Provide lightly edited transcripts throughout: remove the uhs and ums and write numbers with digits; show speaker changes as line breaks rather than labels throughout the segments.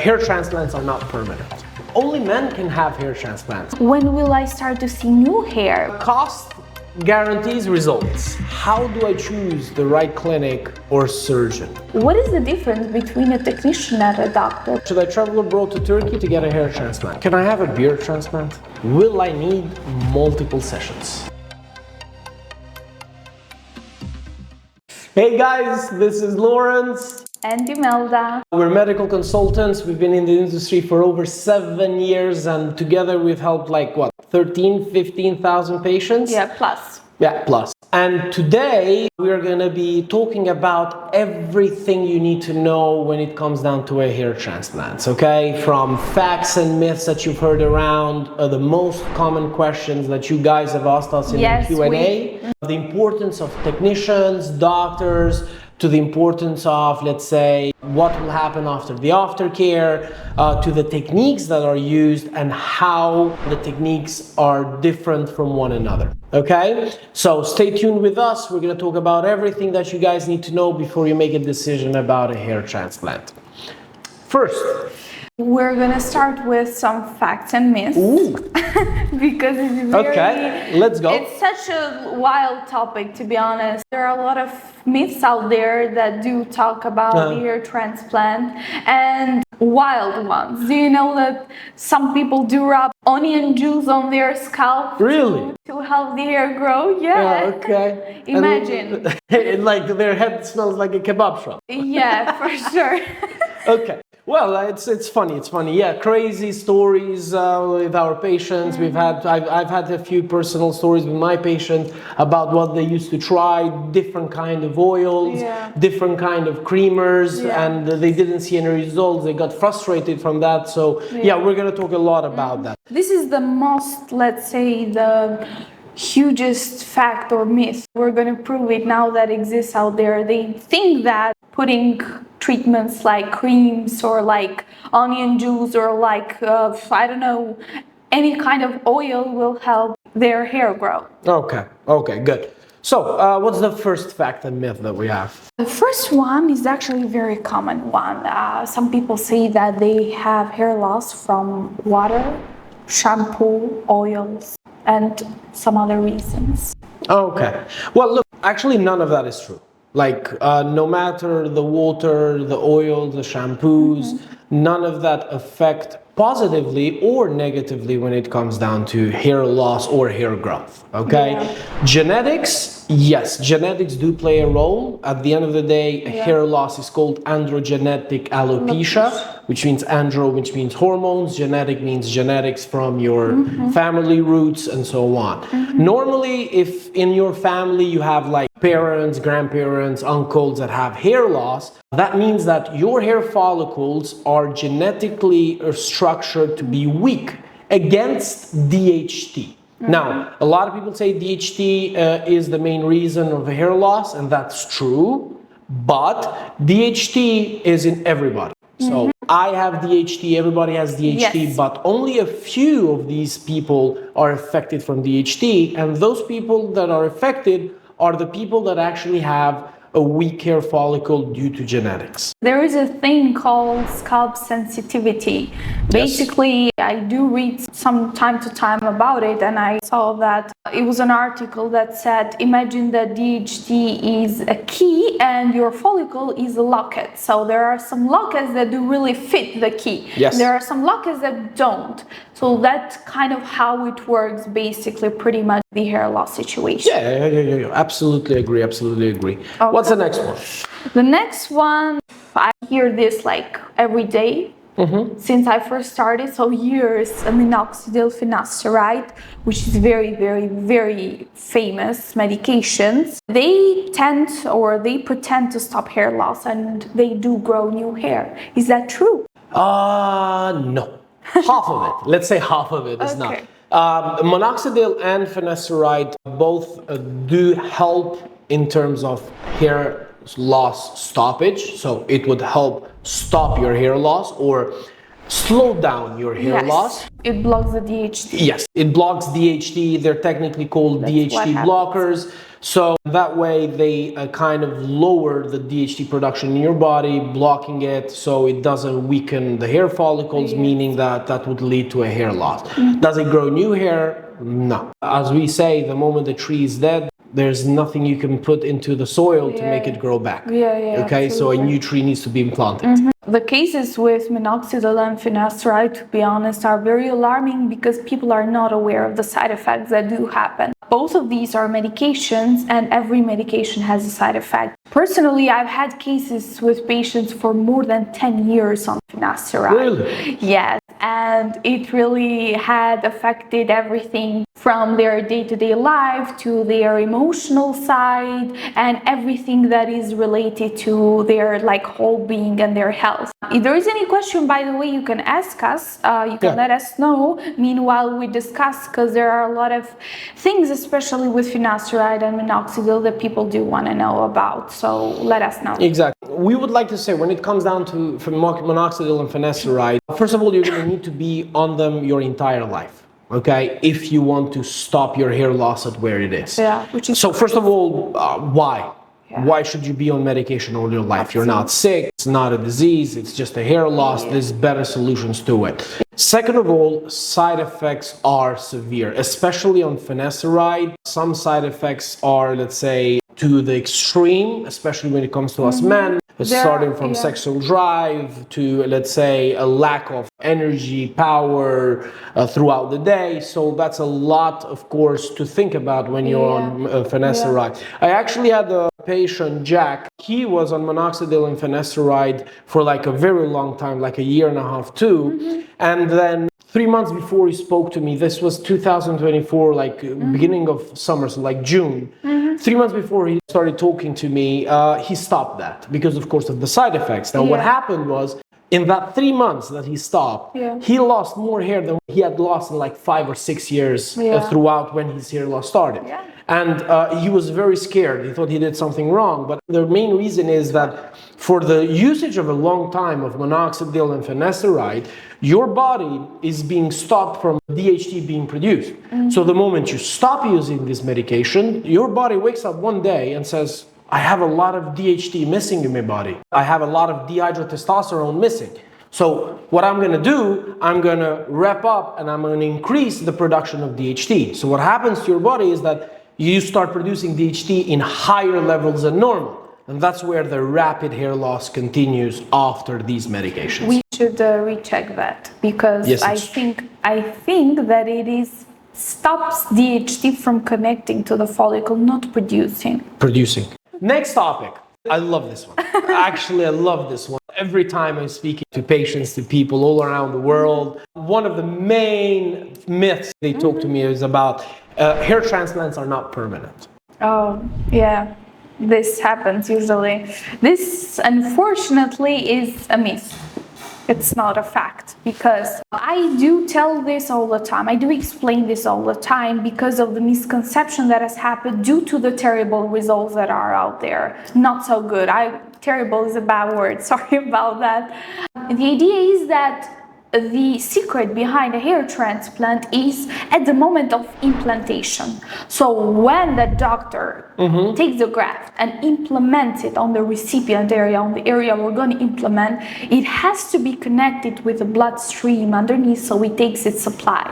hair transplants are not permanent. Only men can have hair transplants.
When will I start to see new hair?
Cost guarantees results. How do I choose the right clinic or surgeon?
What is the difference between a technician and a doctor?
Should I travel abroad to Turkey to get a hair transplant? Can I have a beard transplant? Will I need multiple sessions? Hey guys, this is Lawrence.
And Imelda.
We're medical consultants. We've been in the industry for over 7 years, and together we've helped 15,000 patients?
Yeah, plus.
Yeah, plus. And today we're going to be talking about everything you need to know when it comes down to a hair transplant, okay? From facts and myths that you've heard around, the most common questions that you guys have asked us in the Q&A, the importance of technicians, doctors, to the importance of, let's say, what will happen after the aftercare, to the techniques that are used and how the techniques are different from one another. Okay? So stay tuned with us. We're going to talk about everything that you guys need to know before you make a decision about a hair transplant. First,
we're gonna start with some facts and myths. Because it's
let's go.
It's such a wild topic, to be honest. There are a lot of myths out there that do talk about the hair transplant, and wild ones. Do you know that some people do rub onion juice on their scalp?
Really?
To help the hair grow? Yeah.
Okay.
Imagine.
Like their head smells like a kebab shop.
Yeah, for sure.
Okay. Well, it's funny. Yeah, crazy stories with our patients. I've had a few personal stories with my patients about what they used to try, different kind of oils, different kind of creamers, and they didn't see any results. They got frustrated from that. So we're gonna talk a lot about that.
This is the most, let's say, the hugest fact or myth. We're going to prove it now that exists out there. They think that putting treatments like creams or like onion juice or like, I don't know, any kind of oil will help their hair grow. Okay,
good. So, what's the first fact and myth that we have?
The first one is actually a very common one. Some people say that they have hair loss from water, shampoo, oils, and some other reasons.
Okay. Well, look, actually none of that is true. No matter the water, the oil, the shampoos, none of that affect positively or negatively when it comes down to hair loss or hair growth, okay? Genetics, yes, genetics do play a role. At the end of the day, hair loss is called androgenetic alopecia, which means andro, which means hormones, genetic means genetics from your family roots and so on. Normally, if in your family you have parents, grandparents, uncles that have hair loss, that means that your hair follicles are genetically structured to be weak against DHT. Now, a lot of people say DHT is the main reason of hair loss, and that's true, but DHT is in everybody. So I have DHT, everybody has DHT, but only a few of these people are affected from DHT, and those people that are affected are the people that actually have a weak hair follicle due to genetics.
There is a thing called scalp sensitivity. Basically, I do read some time to time about it, and I saw that it was an article that said, imagine that DHT is a key and your follicle is a locket. So there are some lockets that do really fit the key. There are some lockets that don't. So that's kind of how it works, basically, pretty much the hair loss situation.
Yeah. Absolutely agree. Okay. What's the next one?
The next one, I hear this every day since I first started. So years, minoxidil, finasteride, which is very, very, very famous medications. They pretend to stop hair loss, and they do grow new hair. Is that true?
No. Half of it. Let's say half of it is not. Minoxidil and finasteride both do help in terms of hair loss stoppage, so it would help stop your hair loss, or slow down your hair loss.
It blocks the DHT.
Yes, it blocks DHT. They're technically called DHT blockers. So that way they kind of lower the DHT production in your body, blocking it so it doesn't weaken the hair follicles, meaning that would lead to a hair loss. Does it grow new hair? No. As we say, the moment the tree is dead, there's nothing you can put into the soil to make it grow back. Okay, so a new tree needs to be implanted.
The cases with minoxidil and finasteride, to be honest, are very alarming because people are not aware of the side effects that do happen. Both of these are medications, and every medication has a side effect. Personally, I've had cases with patients for more than 10 years on finasteride.
Really?
Yes, and it really had affected everything from their day-to-day life to their emotional side and everything that is related to their whole being and their health. If there is any question, by the way, you can ask us, you can let us know. Meanwhile, we discuss, because there are a lot of things, especially with finasteride and minoxidil, that people do want to know about. So let us know.
Exactly. We would like to say, when it comes down to minoxidil and finasteride, first of all, you're going to need to be on them your entire life. Okay, if you want to stop your hair loss at where it is. So first of all, why? Why should you be on medication all your life? You're not sick, it's not a disease, it's just a hair loss. There's better solutions to it. Second of all, side effects are severe, especially on finasteride. Some side effects are, let's say, to the extreme, especially when it comes to us men. Starting from sexual drive to, let's say, a lack of energy, power throughout the day. So that's a lot, of course, to think about when you're on finasteride. I actually had a patient, Jack. He was on minoxidil and finasteride for a very long time, like a year and a half too. And then 3 months before he spoke to me, this was 2024, beginning of summer, so June. 3 months before he started talking to me, he stopped that because, of course, of the side effects. Now, what happened was, in that 3 months that he stopped, he lost more hair than he had lost in 5 or 6 years throughout when his hair loss started. And he was very scared. He thought he did something wrong. But the main reason is that for the usage of a long time of minoxidil and finasteride, your body is being stopped from DHT being produced. So the moment you stop using this medication, your body wakes up one day and says, I have a lot of DHT missing in my body. I have a lot of dihydrotestosterone missing. So what I'm going to do, I'm going to rep up and I'm going to increase the production of DHT. So what happens to your body is that you start producing DHT in higher levels than normal. And that's where the rapid hair loss continues after these medications.
We should recheck that, because I think that it stops DHT from connecting to the follicle, not producing.
Next topic. I love this one. Actually, I love this one. Every time I'm speaking to patients, to people all around the world, one of the main myths they talk to me is about hair transplants are not permanent.
Oh, yeah. This happens usually. This, unfortunately, is a myth. It's not a fact, because I do tell this all the time. I do explain this all the time because of the misconception that has happened due to the terrible results that are out there. Not so good. Terrible is a bad word. Sorry about that. The idea is that the secret behind a hair transplant is at the moment of implantation. So when the doctor takes the graft and implements it on the recipient area, on the area we're going to implement, it has to be connected with the bloodstream underneath, so it takes its supply.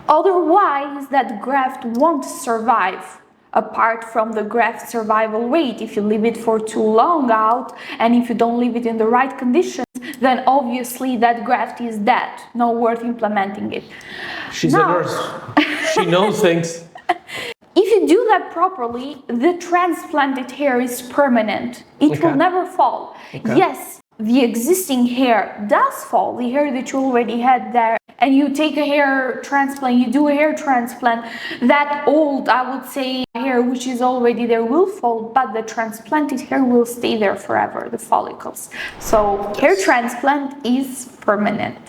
Otherwise, that graft won't survive. Apart from the graft survival rate, if you leave it for too long out and if you don't leave it in the right conditions, then obviously that graft is dead. No worth implementing it.
She's a nurse. She knows things.
If you do that properly, the transplanted hair is permanent. It will never fall. Yes, the existing hair does fall, the hair that you already had there, and you take a hair transplant, you do a hair transplant, that old, I would say, hair which is already there will fall, but the transplanted hair will stay there forever, the follicles. So hair transplant is permanent.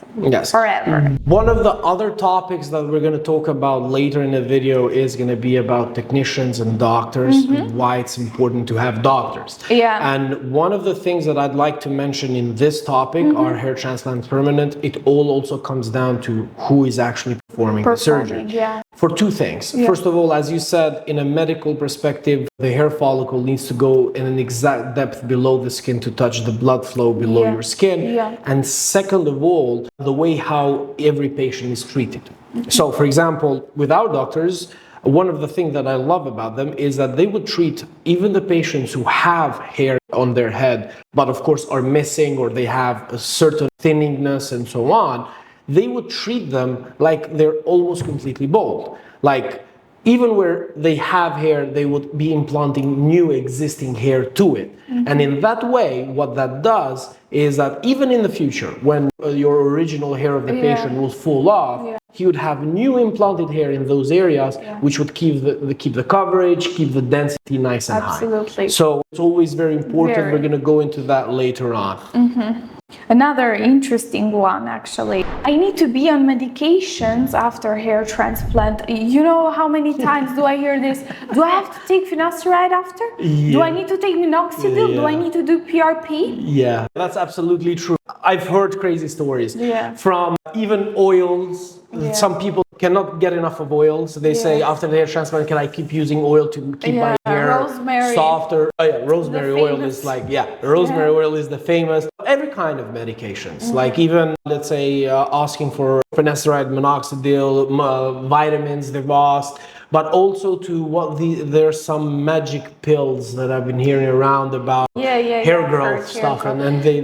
Forever.
One of the other topics that we're going to talk about later in the video is going to be about technicians and doctors, and why it's important to have doctors. And one of the things that I'd like to mention mentioned in this topic are hair transplants permanent, it all also comes down to who is actually performing the surgery.
Yeah.
For two things.
Yeah.
First of all, as you said, in a medical perspective, the hair follicle needs to go in an exact depth below the skin to touch the blood flow below your skin.
Yeah.
And second of all, the way how every patient is treated. So, for example, with our doctors, one of the things that I love about them is that they would treat even the patients who have hair on their head, but of course are missing or they have a certain thinningness and so on. They would treat them like they're almost completely bald. Like even where they have hair, they would be implanting new existing hair to it. And in that way, what that does is that even in the future, when your original hair of the patient will fall off, he would have new implanted hair in those areas, which would keep the coverage, keep the density nice and high.
Absolutely.
So it's always very important. We're going to go into that later on.
Another interesting one, actually. I need to be on medications after hair transplant. You know how many times do I hear this? Do I have to take finasteride after? Do I need to take minoxidil? Do I need to do PRP?
Yeah, that's absolutely true. I've heard crazy stories from even oils. Some people cannot get enough of oils. They say after the hair transplant, can I keep using oil to keep my hair softer? Oh yeah, rosemary oil is like, rosemary oil is the famous. Every kind of medications, like even, let's say, asking for finasteride, minoxidil, vitamins they've asked, but also to there's some magic pills that I've been hearing around about hair growth stuff, and they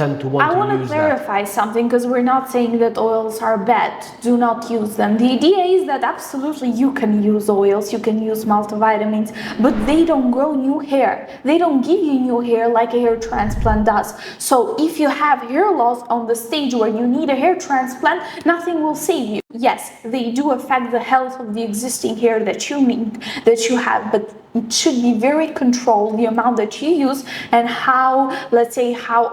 tend to want to use that. I want to
clarify something, because we're not saying that oils are bad. Do not use them. The idea is that absolutely you can use oils, you can use multivitamins, but they don't grow new hair. They don't give you new hair like a hair transplant does. So if you have hair loss on the stage where you need a hair transplant, nothing will save you. Yes, they do affect the health of the existing hair that you have, but it should be very controlled, the amount that you use and how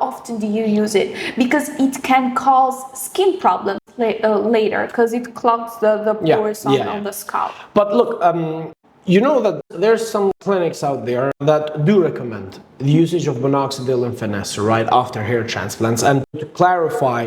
often do you use it, because it can cause skin problems later, because it clogs the pores on the scalp.
But look, you know that there's some clinics out there that do recommend the usage of minoxidil and finasteride after hair transplants, and to clarify,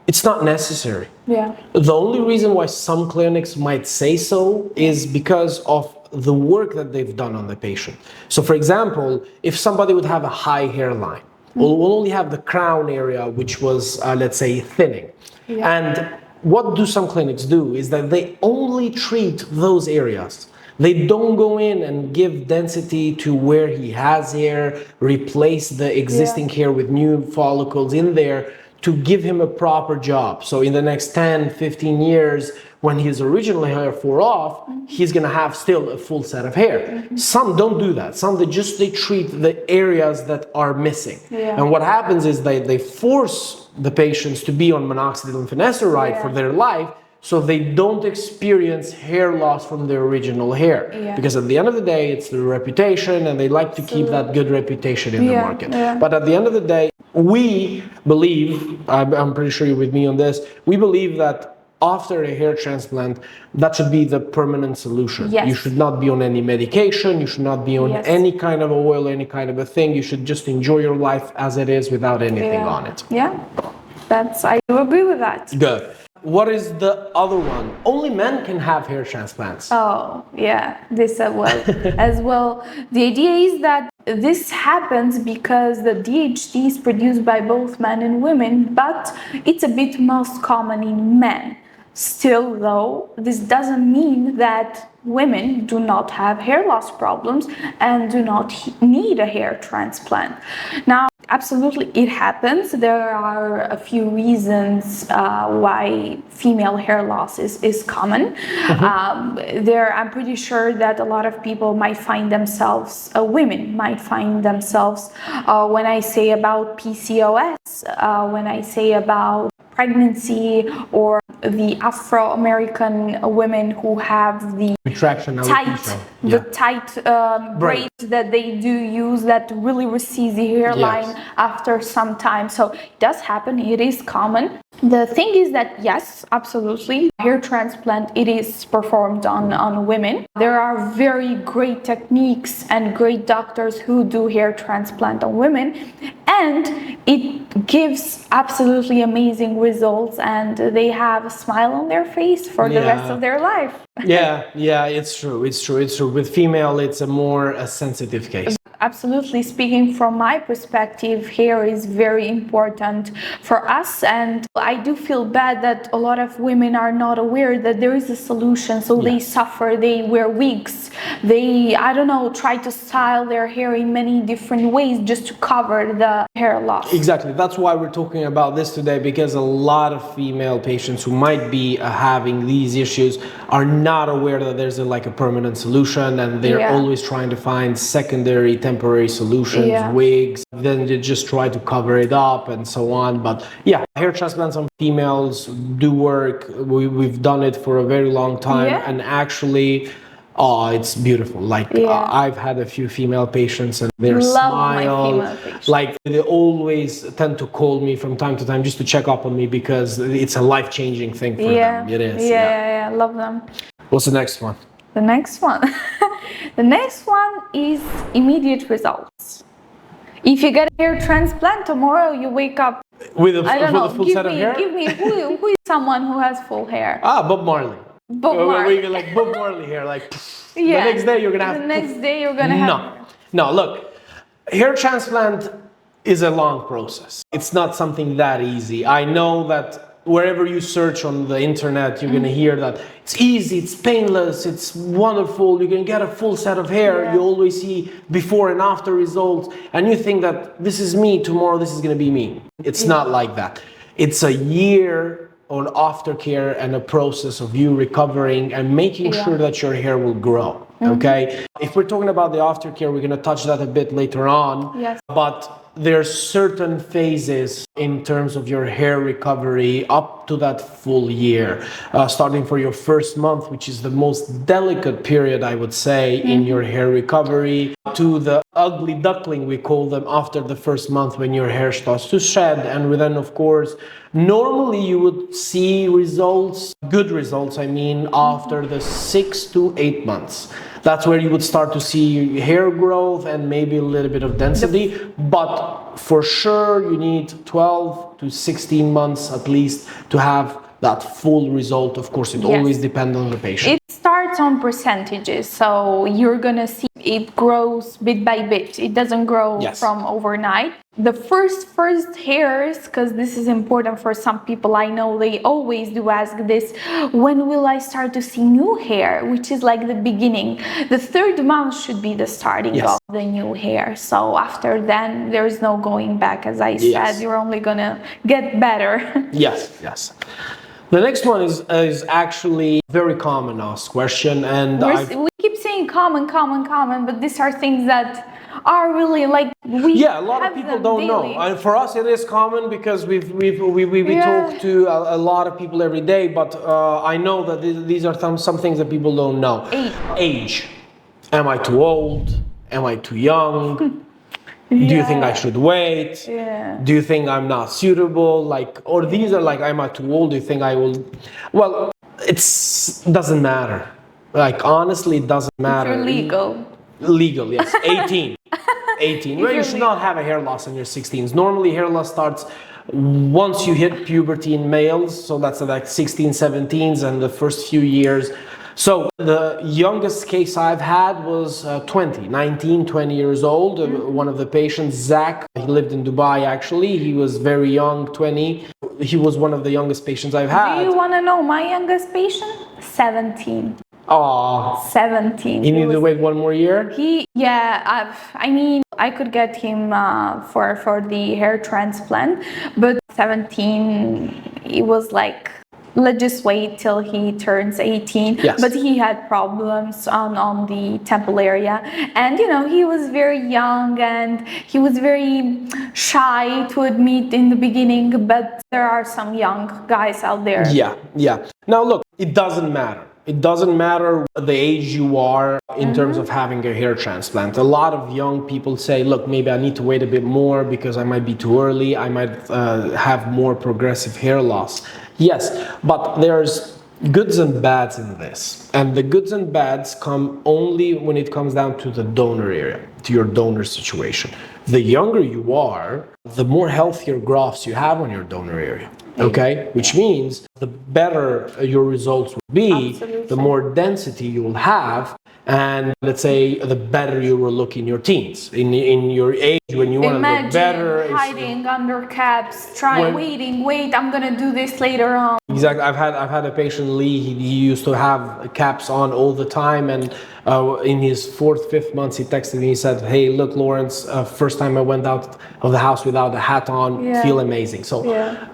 it's not necessary. The only reason why some clinics might say so is because of the work that they've done on the patient. So for example, if somebody would have a high hairline, we'll only have the crown area, which was, let's say, thinning. And what do some clinics do is that they only treat those areas. They don't go in and give density to where he has hair, replace the existing hair with new follicles in there, to give him a proper job. So in the next 10, 15 years, when his original hair fall off, he's gonna have still a full set of hair. Some don't do that. Some they treat the areas that are missing. And what happens is they force the patients to be on minoxidil and finasteride for their life, so they don't experience hair loss from their original hair. Because at the end of the day, it's their reputation, and they like to keep that good reputation in the market. But at the end of the day, we believe, I'm pretty sure you're with me on this, we believe that after a hair transplant, that should be the permanent solution. You should not be on any medication, you should not be on any kind of oil, any kind of a thing. You should just enjoy your life as it is without anything on it.
I do agree with that.
Good. What is the other one? Only men can have hair transplants.
Oh, yeah, this as well. The idea is that this happens because the DHT is produced by both men and women, but it's a bit most common in men. Still, though, this doesn't mean that women do not have hair loss problems and do not need a hair transplant. Now, absolutely, it happens. There are a few reasons why female hair loss is common. I'm pretty sure that a lot of people might find themselves, women might find themselves, when I say about PCOS, when I say about pregnancy, or the Afro-American women who have the
retraction
tight the tight braids that they do use that really recedes the hairline after some time. So it does happen, it is common. The thing is that yes, absolutely, hair transplant, it is performed on women. There are very great techniques and great doctors who do hair transplant on women, and it gives absolutely amazing results, and they have a smile on their face for the rest of their life.
It's true. With female, it's a sensitive case.
Absolutely. Speaking from my perspective, hair is very important for us, and I do feel bad that a lot of women are not aware that there is a solution. So they suffer, they wear wigs, they, I don't know, try to style their hair in many different ways just to cover the hair loss.
Exactly. That's why we're talking about this today, because a lot of female patients who might be having these issues are not aware that there's a permanent solution, and they're always trying to find secondary, temporary solutions, wigs, then they just try to cover it up and so on. But hair transplants on females do work. We've done it for a very long time, and actually it's beautiful. I've had a few female patients, and their smile, they always tend to call me from time to time just to check up on me, because it's a life-changing thing for them. It is.
I love them.
What's the next one?
The next one. The next one is immediate results. If you get a hair transplant tomorrow, you wake up
with a full set of hair.
Give me who is someone who has full hair?
Bob Marley.
Bob Marley.
Bob Marley hair. The next day you're gonna have.
The next day you're gonna have.
No. Look, hair transplant is a long process. It's not something that easy. I know that wherever you search on the internet, you're gonna hear that it's easy, it's painless, it's wonderful, you can get a full set of hair. You always see before and after results, and you think that this is me, tomorrow this is gonna be me. It's not like that. It's a year on aftercare and a process of you recovering and making sure that your hair will grow. Okay? If we're talking about the aftercare, we're gonna touch that a bit later on.
Yes.
But there's certain phases in terms of your hair recovery up to that full year, starting for your first month, which is the most delicate period, I would say, in your hair recovery, to the ugly duckling, we call them, after the first month when your hair starts to shed. And then, of course, normally you would see results, good results, after the 6 to 8 months. That's where you would start to see hair growth and maybe a little bit of density. But for sure, you need 12 to 16 months at least to have that full result. Of course, it always depends on the patient.
It starts on percentages. So you're going to see it grows bit by bit. It doesn't grow from overnight. The first hairs, because this is important for some people, I know they always do ask this, when will I start to see new hair, which is like the beginning. The third month should be the starting of the new hair. So after then, there's no going back. As I said, you're only gonna get better.
Yes. The next one is actually a very common asked question, and
we keep saying common, but these are things that are really
a lot of people don't know. And for us, it is common because we talk to a lot of people every day. But I know that these are some things that people don't know. Age. Am I too old? Am I too young? Do you think I should wait? Do you think I'm not suitable? Or these are am I too old? Do you think I will? Well, it doesn't matter. Honestly, it doesn't matter.
If you're legal.
Legal, yes. 18. 18. Well, you should not have a hair loss in your 16s. Normally, hair loss starts once you hit puberty in males. So that's 16, 17s and the first few years. So the youngest case I've had was 19, 20 years old. One of the patients, Zach, he lived in Dubai actually. He was very young, 20. He was one of the youngest patients I've had.
Do you want to know my youngest patient? 17.
Oh,
17.
He needed to wait one more year?
I could get him for the hair transplant, but 17, it was let's just wait till he turns 18.
Yes.
But he had problems on the temple area, and he was very young and he was very shy to admit in the beginning, but there are some young guys out there.
Yeah. Now look, it doesn't matter. It doesn't matter the age you are in terms of having a hair transplant. A lot of young people say, look, maybe I need to wait a bit more because I might be too early. I might have more progressive hair loss. Yes, but there's goods and bads in this. And the goods and bads come only when it comes down to the donor area, to your donor situation. The younger you are, the more healthier grafts you have on your donor area. Okay, which means the better your results will be,
Absolutely.
the more density you will have, and let's say the better you will look in your teens, in your age when you want to look better.
Hiding under caps, wait, I'm gonna do this later on.
Exactly. I've had a patient, Lee. He used to have caps on all the time, and in his 4th, 5th month, he texted me. He said, "Hey, look, Lawrence. First time I went out of the house without a hat on, feel amazing." So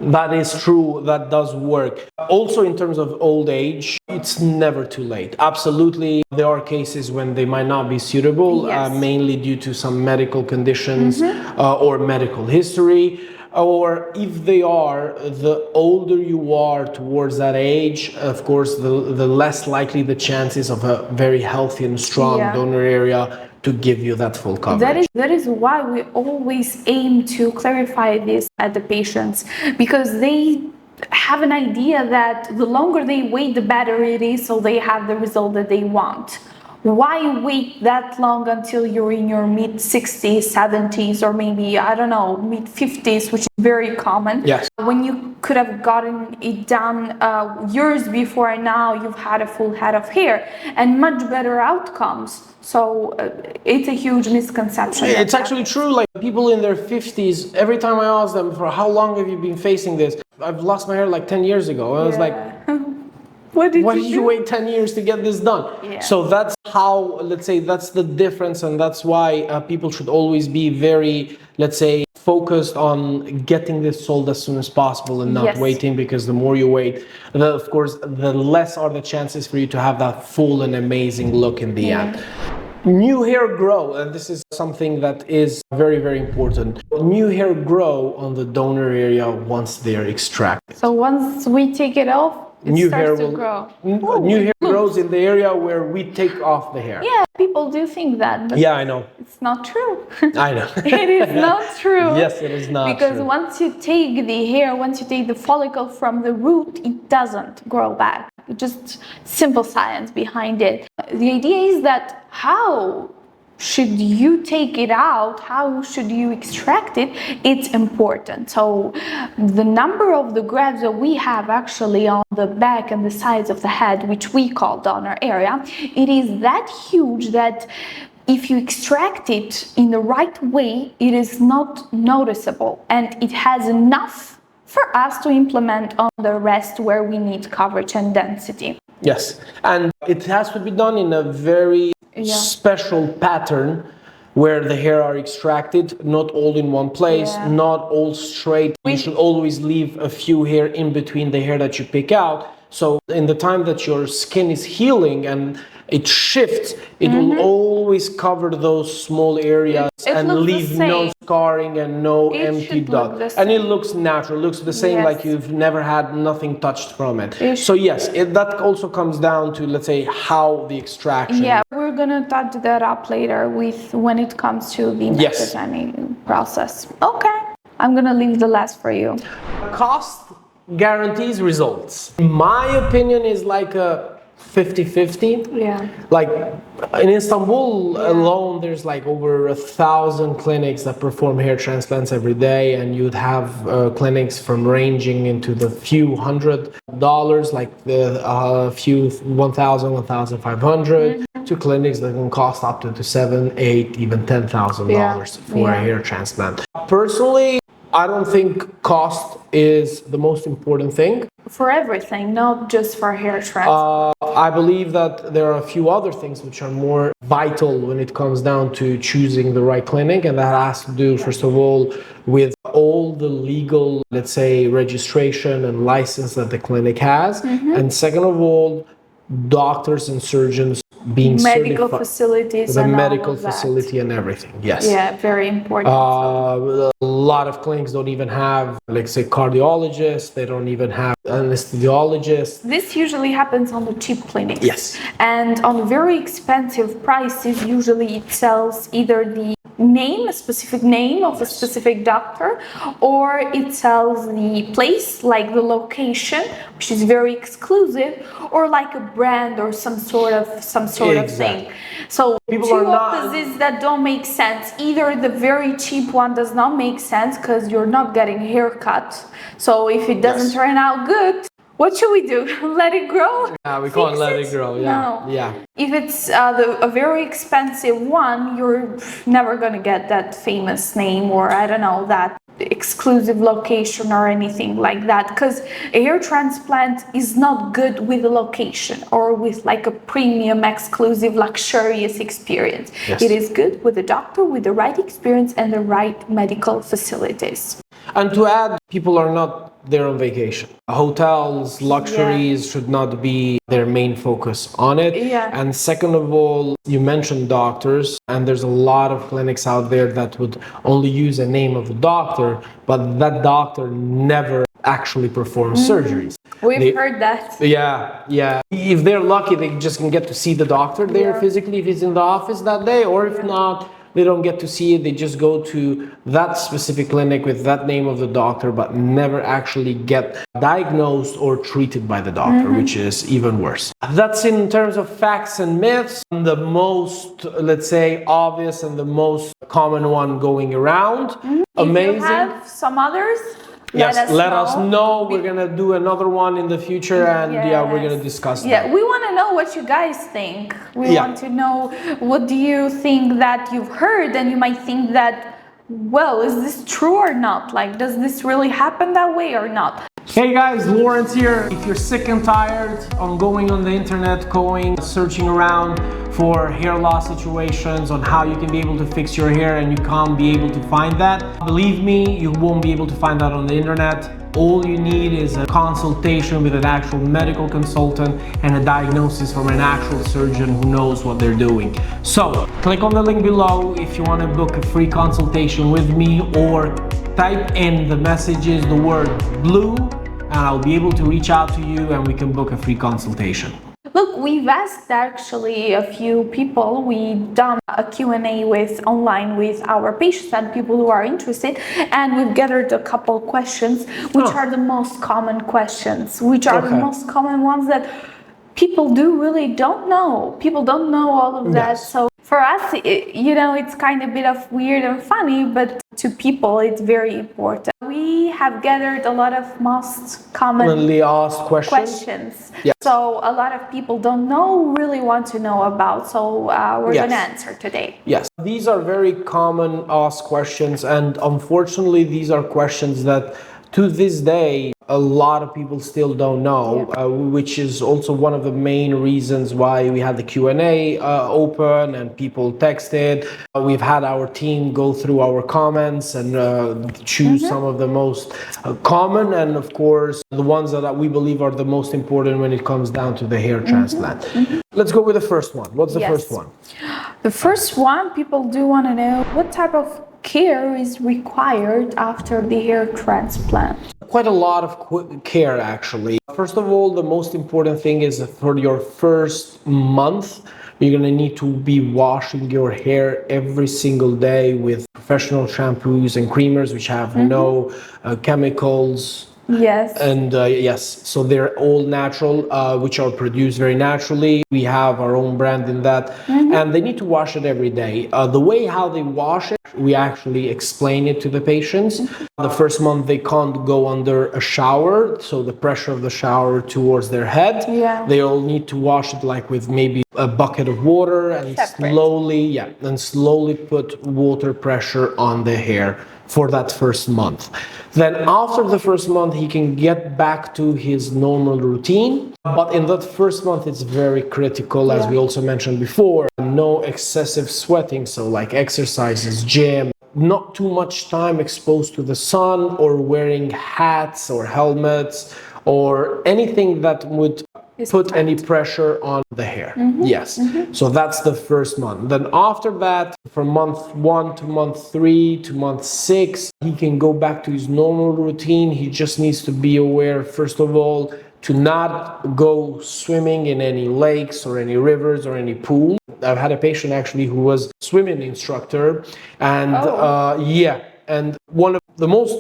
that is true. That does work. Also, in terms of old age, it's never too late. Absolutely, there are cases when they might not be suitable, mainly due to some medical conditions or medical history. Or if they are, the older you are towards that age, of course, the less likely the chances of a very healthy and strong donor area to give you that full coverage.
That is why we always aim to clarify this at the patients, because they have an idea that the longer they wait, the better it is, so they have the result that they want. Why wait that long until you're in your mid-60s, 70s, or maybe, I don't know, mid-50s, which is very common.
Yes.
When you could have gotten it done years before, and now you've had a full head of hair and much better outcomes. So it's a huge misconception.
It's actually true. Like people in their 50s, every time I ask them, for how long have you been facing this? I've lost my hair like 10 years ago. I was like, Why did you wait 10 years to get this done? So that's how, let's say, that's the difference, and that's why people should always be very, let's say, focused on getting this sold as soon as possible and not waiting, because the more you wait, of course, the less are the chances for you to have that full and amazing look in the end. New hair grow, and this is something that is very, very important. New hair grow on the donor area once they're extracted.
So once we take it off, it starts to grow.
New hair grows in the area where we take off the hair.
Yeah, people do think that. But
I know.
It's not true.
I know.
It is not true.
Yes, it is not
because
true.
Once you take the hair, once you take the follicle from the root, it doesn't grow back. Just simple science behind it. The idea is that how should you take it out? How should you extract it? It's important. So the number of the grafts that we have actually on the back and the sides of the head, which we call donor area, it is that huge that if you extract it in the right way, it is not noticeable, and it has enough for us to implement on the rest where we need coverage and density.
Yes, and it has to be done in a very special pattern where the hair are extracted, not all in one place, not all straight. You should always leave a few hair in between the hair that you pick out. So in the time that your skin is healing and it shifts, it will always cover those small areas and leave no scarring and no empty dot. And it looks natural, it looks the same, like you've never had nothing touched from it. So yes, that also comes down to, let's say, how the extraction.
Yeah, we're gonna touch that up later with when it comes to the methanogenesis process. Okay, I'm gonna leave the last for you.
Cost guarantees results. My opinion is like a 50-50. Like in Istanbul alone, there's like over 1,000 clinics that perform hair transplants every day, and you'd have clinics from ranging into the few $100s, like the few 1,000, 1,500, to clinics that can cost up to $7,000, $8,000, even $10,000 for a hair transplant. Personally, I don't think cost is the most important thing.
For everything, not just for hair transplant.
I believe that there are a few other things which are more vital when it comes down to choosing the right clinic, and that has to do, first of all, with all the legal, let's say, registration and license that the clinic has, and second of all, doctors and surgeons being
medical
certified.
facilities
The
and
medical
all of that.
facility and everything, yes.
Yeah, very important.
A lot of clinics don't even have, like, say, cardiologists. They don't even have anesthesiologists.
This usually happens on the cheap clinics.
Yes.
And on very expensive prices, usually it sells either the name, a specific name of a specific doctor, or it sells the place, like the location, which is very exclusive, or like a brand or some sort of thing. So
People
two
are not-
opposites that don't make sense. Either the very cheap one does not make sense because you're not getting a haircut. So if it doesn't turn out good, what should we do? Let it grow?
Yeah, we can't let it grow. Yeah,
No.
yeah.
If it's a very expensive one, you're never going to get that famous name, or I don't know, that exclusive location or anything like that, because a hair transplant is not good with a location or with like a premium, exclusive, luxurious experience.
Yes.
It is good with a doctor with the right experience and the right medical facilities.
And to add, people are not there on vacation. Hotels, luxuries should not be their main focus on it.
Yeah.
And second of all, you mentioned doctors, and there's a lot of clinics out there that would only use a name of a doctor, but that doctor never actually performs surgeries.
We've heard that.
Yeah. If they're lucky, they just can get to see the doctor there physically if he's in the office that day, or if not, they don't get to see it. They just go to that specific clinic with that name of the doctor, but never actually get diagnosed or treated by the doctor, which is even worse. That's in terms of facts and myths. The most, let's say, obvious and the most common one going around. Amazing.
If you have some others,
Yes, let us know. We're gonna do another one in the future, and we're gonna discuss that.
Yeah, we want to know what you guys think. We want to know, what do you think that you've heard, and you might think that, well, is this true or not? Like, does this really happen that way or not?
Hey guys, Lawrence here. If you're sick and tired on going on the internet, searching around for hair loss situations, on how you can be able to fix your hair and you can't be able to find that, believe me, you won't be able to find that on the internet. All you need is a consultation with an actual medical consultant and a diagnosis from an actual surgeon who knows what they're doing. So click on the link below if you want to book a free consultation with me, or type in the messages the word blue, and I'll be able to reach out to you and we can book a free consultation.
Look, we've asked actually a few people. We've done a Q&A online with our patients and people who are interested, and we've gathered a couple questions, which are the most common questions, which are the most common ones that people really don't know. People don't know all of that. So for us, it's kind of a bit of weird and funny, but to people, it's very important. We have gathered a lot of most commonly
asked questions. Yes.
So a lot of people don't know, really want to know about. So we're going to answer today.
Yes. These are very common asked questions, and unfortunately, these are questions that to this day, a lot of people still don't know, which is also one of the main reasons why we had the Q&A open and people texted. We've had our team go through our comments and choose some of the most common, and of course the ones that we believe are the most important when it comes down to the hair transplant. Let's go with the first one. What's the first one?
The first one, people do want to know, what type of care is required after the hair transplant?
Quite a lot of care, actually. First of all, the most important thing is for your first month, you're gonna need to be washing your hair every single day with professional shampoos and creamers, which have no chemicals.
Yes.
And so they're all natural, which are produced very naturally. We have our own brand in that, and they need to wash it every day. The way how they wash it, we actually explain it to the patients. The first month they can't go under a shower, so the pressure of the shower towards their head. They all need to wash it like with maybe a bucket of water, and slowly put water pressure on the hair for that first month. Then after the first month, he can get back to his normal routine. But in that first month, it's very critical, as we also mentioned before, no excessive sweating. So like exercises, gym, not too much time exposed to the sun, or wearing hats or helmets or anything that would put any pressure on the hair. Yes. So that's the first month. Then after that, from month 1 to month 3 to month 6, he can go back to his normal routine. He just needs to be aware, first of all, to not go swimming in any lakes or any rivers or any pool. I've had a patient actually who was swimming instructor, and and one of the most,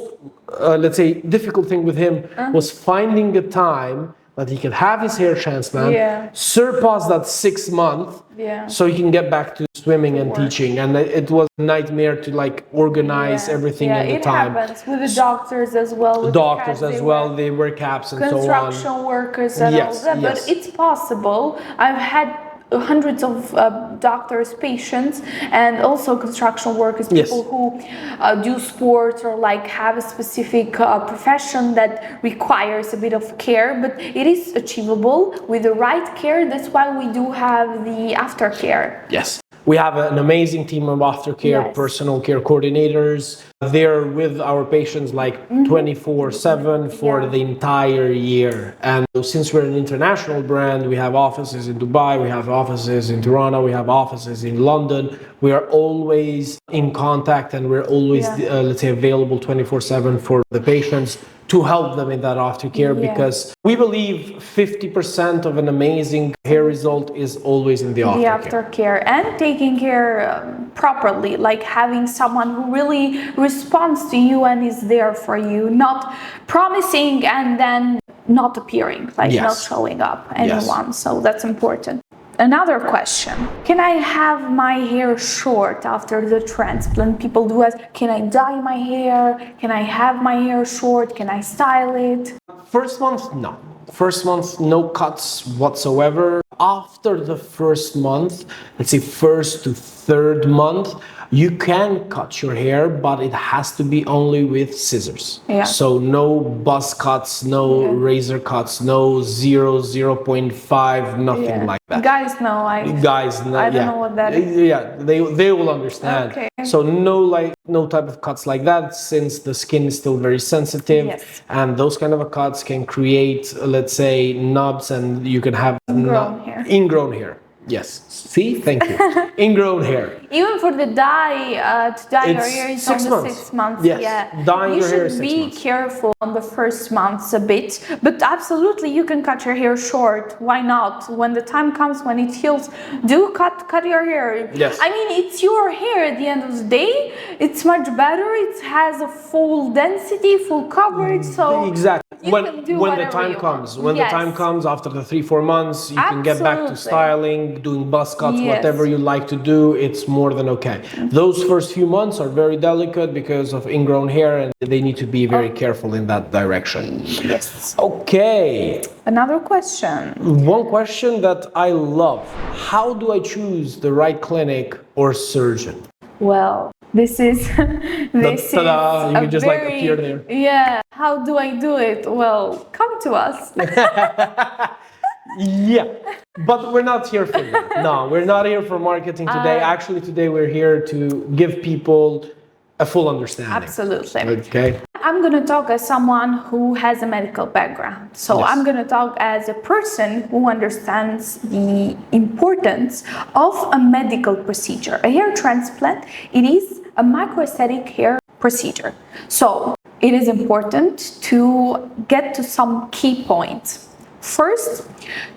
let's say, difficult thing with him was finding a time that he could have his hair transplant, surpass that 6 months, so he can get back to swimming and teaching. And it was a nightmare to like organize everything in the time.
It happens with the doctors as well. With
doctors as well, they wear caps and so on.
Construction workers and all that, but it's possible. I've had hundreds of doctors, patients, and also construction workers, people who do sports or like have a specific profession that requires a bit of care, but it is achievable with the right care. That's why we do have the aftercare.
Yes. We have an amazing team of aftercare, personal care coordinators. They're with our patients like 24/7 for the entire year. And since we're an international brand, we have offices in Dubai, we have offices in Toronto, we have offices in London. We are always in contact, and we're always, let's say, available 24/7 for the patients to help them in that aftercare, because we believe 50% of an amazing hair result is always in the aftercare.
And taking care properly, like having someone who really responds to you and is there for you, not promising and then not appearing, like not showing up anyone. So that's important. Another question. Can I have my hair short after the transplant? People do ask, can I dye my hair? Can I have my hair short? Can I style it?
First month, no. First month, no cuts whatsoever. After the first month, let's say first to third month, you can cut your hair, but it has to be only with scissors. So no buzz cuts, no razor cuts, no 0.5, nothing like that.
Guys know, I don't know what that is.
Yeah, they will understand. So no type of cuts like that, since the skin is still very sensitive, and those kind of cuts can create, let's say, knobs, and you can have ingrown hair. Yes. See, thank you. Ingrown hair.
Even for the dye, to dye your hair is only 6 months.
Yes. Dyeing your hair is 6 months.
You should be careful on the first months a bit, but absolutely you can cut your hair short. Why not? When the time comes, when it heals, do cut your hair.
Yes.
I mean, it's your hair at the end of the day. It's much better. It has a full density, full coverage. So
exactly. When the time comes after the 3-4 months, you can get back to styling, doing buzz cuts, whatever you like to do. It's more than okay. Those first few months are very delicate because of ingrown hair, and they need to be very careful in that direction.
Yes.
Okay.
Another question.
One question that I love. How do I choose the right clinic or surgeon?
Well, this is
you can just like appear there.
Yeah. How do I do it? Well, come to us.
Yeah, but we're not here for that. No, we're not here for marketing today. Actually, today we're here to give people a full understanding.
Absolutely.
Okay.
I'm going to talk as someone who has a medical background. So I'm going to talk as a person who understands the importance of a medical procedure. A hair transplant, it is a microaesthetic hair procedure. So it is important to get to some key points. First,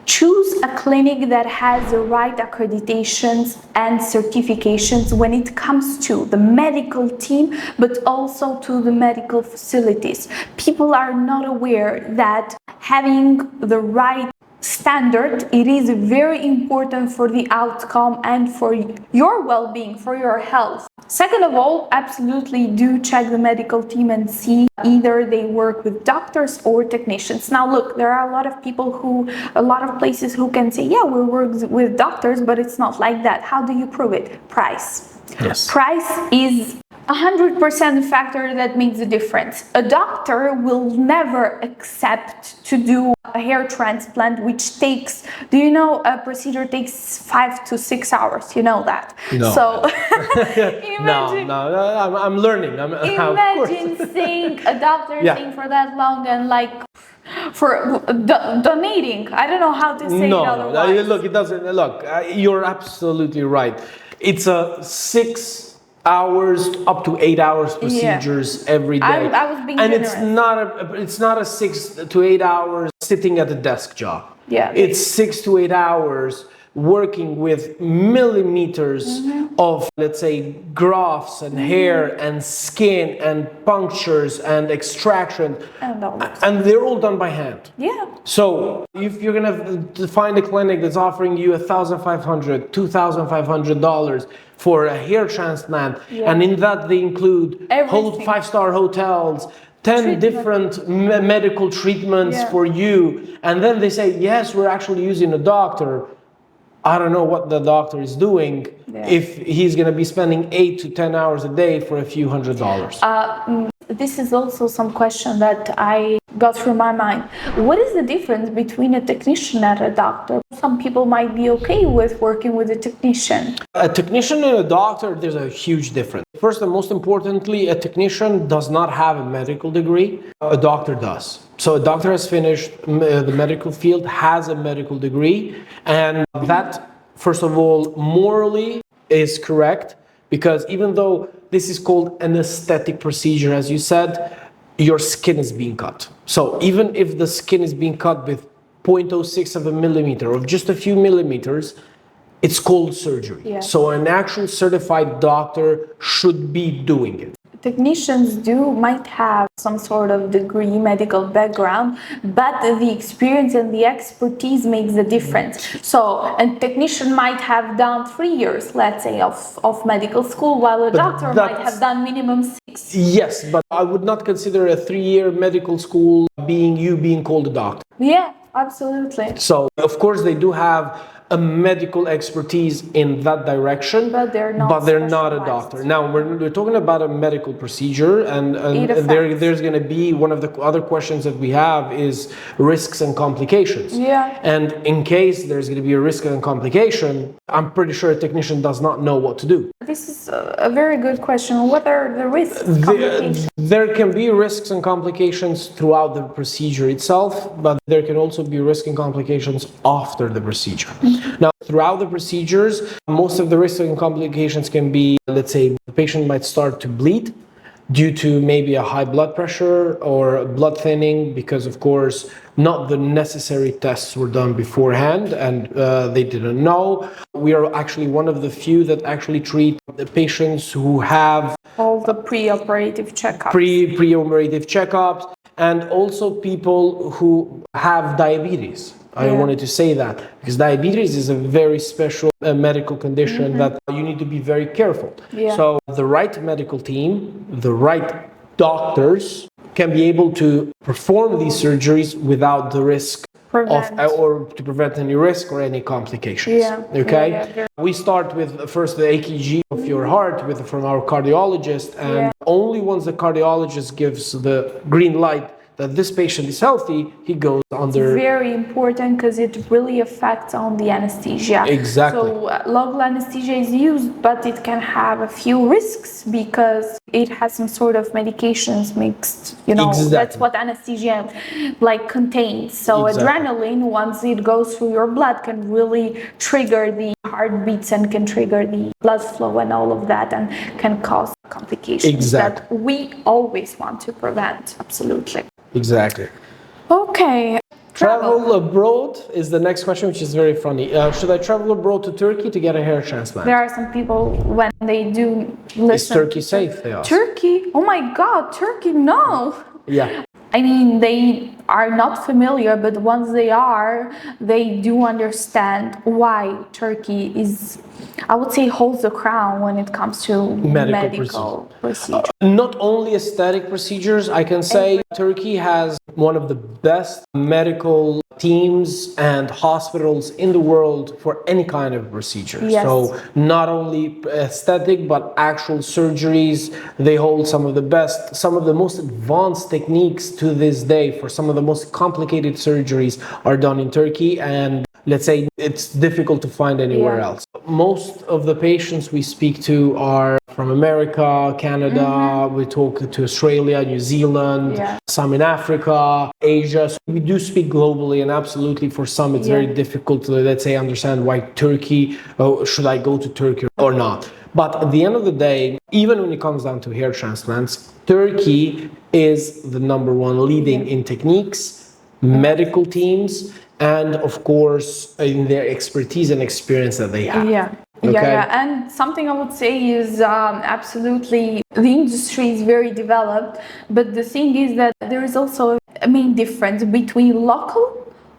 choose a clinic that has the right accreditations and certifications when it comes to the medical team, but also to the medical facilities. People are not aware that having the right standard, it is very important for the outcome and for your well-being, for your health. Second of all, absolutely do check the medical team and see either they work with doctors or technicians. Now look, there are a lot of people a lot of places who can say, yeah, we work with doctors, but it's not like that. How do you prove it? Price.
Yes.
Price is 100% factor that makes a difference. A doctor will never accept to do a hair transplant, which takes, do you know, a procedure takes 5 to 6 hours. You know that.
No.
So
imagine, no, I'm learning.
Imagine seeing a doctor staying for that long and like for donating. I don't know how to say it otherwise.
Look, it doesn't. Look, you're absolutely right. It's a 6 hours up to 8 hours procedures every day.
I was being generous.
It's not a 6 to 8 hours sitting at a desk job.
Yeah.
It's 6 to 8 hours working with millimeters of, let's say, grafts and hair and skin and punctures and extraction, and they're all done by hand.
Yeah.
So if you're gonna find a clinic that's offering you $1,500, $2,500 for a hair transplant, and in that they include whole 5-star hotels, 10 different medical treatments for you, and then they say, yes, we're actually using a doctor. I don't know what the doctor is doing if he's going to be spending 8 to 10 hours a day for a few $100s.
This is also some question that I got through my mind. What is the difference between a technician and a doctor? Some people might be okay with working with a technician.
A technician and a doctor, there's a huge difference. First and most importantly, a technician does not have a medical degree. A doctor does. So a doctor has finished the medical field, has a medical degree, and that, first of all, morally is correct, because even though this is called an aesthetic procedure, as you said, your skin is being cut. So even if the skin is being cut with 0.06 of a millimeter or just a few millimeters, it's called surgery. Yeah. So an actual certified doctor should be doing it.
Technicians might have some sort of degree, medical background, but the experience and the expertise makes the difference. So a technician might have done 3 years, let's say, of medical school, while a doctor might have done minimum 6.
Yes, but I would not consider a 3-year medical school being called a doctor.
Yeah, absolutely.
So of course they do have a medical expertise in that direction,
but they're
not a doctor. Now we're talking about a medical procedure, and there's going to be one of the other questions that we have is risks and complications.
Yeah.
And in case there's going to be a risk and complication, I'm pretty sure a technician does not know what to do.
This is a very good question. What are the risks and complications?
There can be risks and complications throughout the procedure itself, but there can also be risks and complications after the procedure. Now, throughout the procedures, most of the risks and complications can be, let's say, the patient might start to bleed due to maybe a high blood pressure or blood thinning, because, of course, not the necessary tests were done beforehand and they didn't know. We are actually one of the few that actually treat the patients who have
all the pre-operative checkups.
Pre-operative checkups, and also people who have diabetes. I wanted to say that because diabetes is a very special medical condition that you need to be very careful. Yeah. So the right medical team, the right doctors can be able to perform these surgeries without the risk or to prevent any risk or any complications.
Yeah.
Okay.
Yeah.
We start with first the EKG of your heart from our cardiologist, and only once the cardiologist gives the green light that this patient is healthy, he goes under.
It's very important because it really affects on the anesthesia.
Exactly.
So local anesthesia is used, but it can have a few risks because it has some sort of medications mixed. You know, that's what anesthesia contains. So adrenaline, once it goes through your blood, can really trigger the heartbeats and can trigger the blood flow and all of that, and can cause complications that we always want to prevent. Absolutely.
Exactly.
Okay.
Travel abroad is the next question, which is very funny. Should I travel abroad to Turkey to get a hair transplant?
There are some people, when they do listen.
Is Turkey safe? They ask.
Turkey? Oh my God, Turkey, no.
Yeah.
I mean, they are not familiar, but once they are, they do understand why Turkey is, I would say, holds the crown when it comes to medical procedures.
Not only aesthetic procedures, I can say Turkey has one of the best medical teams and hospitals in the world for any kind of procedure.
Yes.
So not only aesthetic, but actual surgeries. They hold some of the best, some of the most advanced techniques to this day for some of the most complicated surgeries are done in Turkey, and let's say it's difficult to find anywhere else. Most of the patients we speak to are from America, Canada, we talk to Australia, New Zealand, some in Africa, Asia. So we do speak globally, and absolutely for some it's very difficult to, let's say, understand why Turkey, should I go to Turkey or not. But at the end of the day, even when it comes down to hair transplants, Turkey is the number one leading in techniques, medical teams, and of course in their expertise and experience that they have.
And something I would say is absolutely the industry is very developed, but the thing is that there is also a main difference between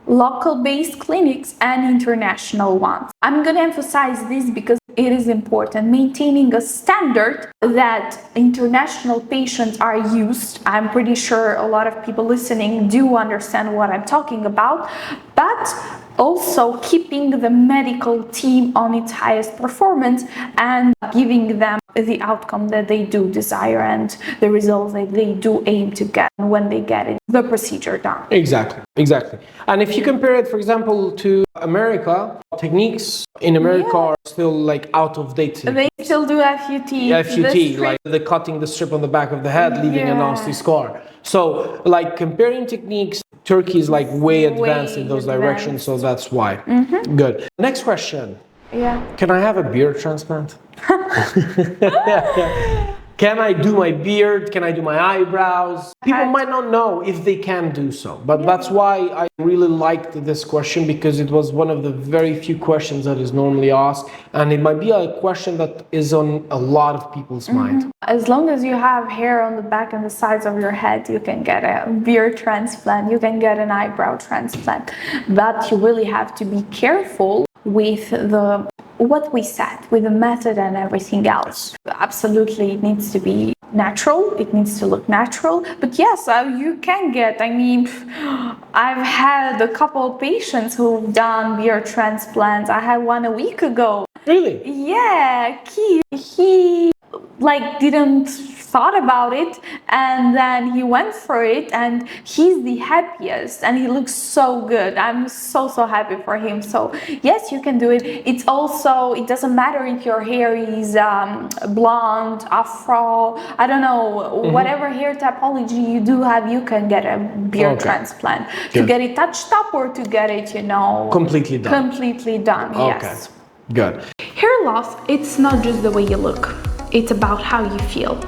local-based clinics and international ones. I'm going to emphasize this because it is important. Maintaining a standard that international patients are used. I'm pretty sure a lot of people listening do understand what I'm talking about, but also keeping the medical team on its highest performance and giving them the outcome that they do desire and the results that they do aim to get when they get it, the procedure done.
Exactly. And if you compare it, for example, to America, techniques in America are still like out of date.
They still do FUT.
Like the cutting the strip on the back of the head, leaving a nasty scar. So like comparing techniques, Turkey is like way advanced in those directions, so that's why. Good. Next question. Can I have a beard transplant? Can I do my beard? Can I do my eyebrows? People might not know if they can do so, but that's why I really liked this question, because it was one of the very few questions that is normally asked, and it might be a question that is on a lot of people's mind.
As long as you have hair on the back and the sides of your head, you can get a beard transplant, you can get an eyebrow transplant, but you really have to be careful with what we said, with the method and everything else. Absolutely, it needs to be natural, it needs to look natural, but yes, you can get, I mean, I've had a couple of patients who've done beard transplants. I had one a week ago.
Really?
Yeah, he like didn't thought about it, and then he went for it, and he's the happiest, and he looks so good. I'm so happy for him. So yes, you can do it. It's also, it doesn't matter if your hair is blonde, afro, I don't know, whatever hair typology you do have, you can get a beard transplant. To get it touched up or to get it,
completely done.
Yes.
Good.
Hair loss, it's not just the way you look, it's about how you feel.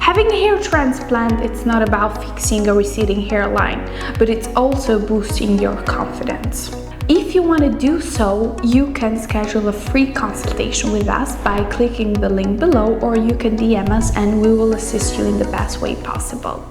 Having a hair transplant, it's not about fixing a receding hairline, but it's also boosting your confidence. If you want to do so, you can schedule a free consultation with us by clicking the link below, or you can DM us and we will assist you in the best way possible.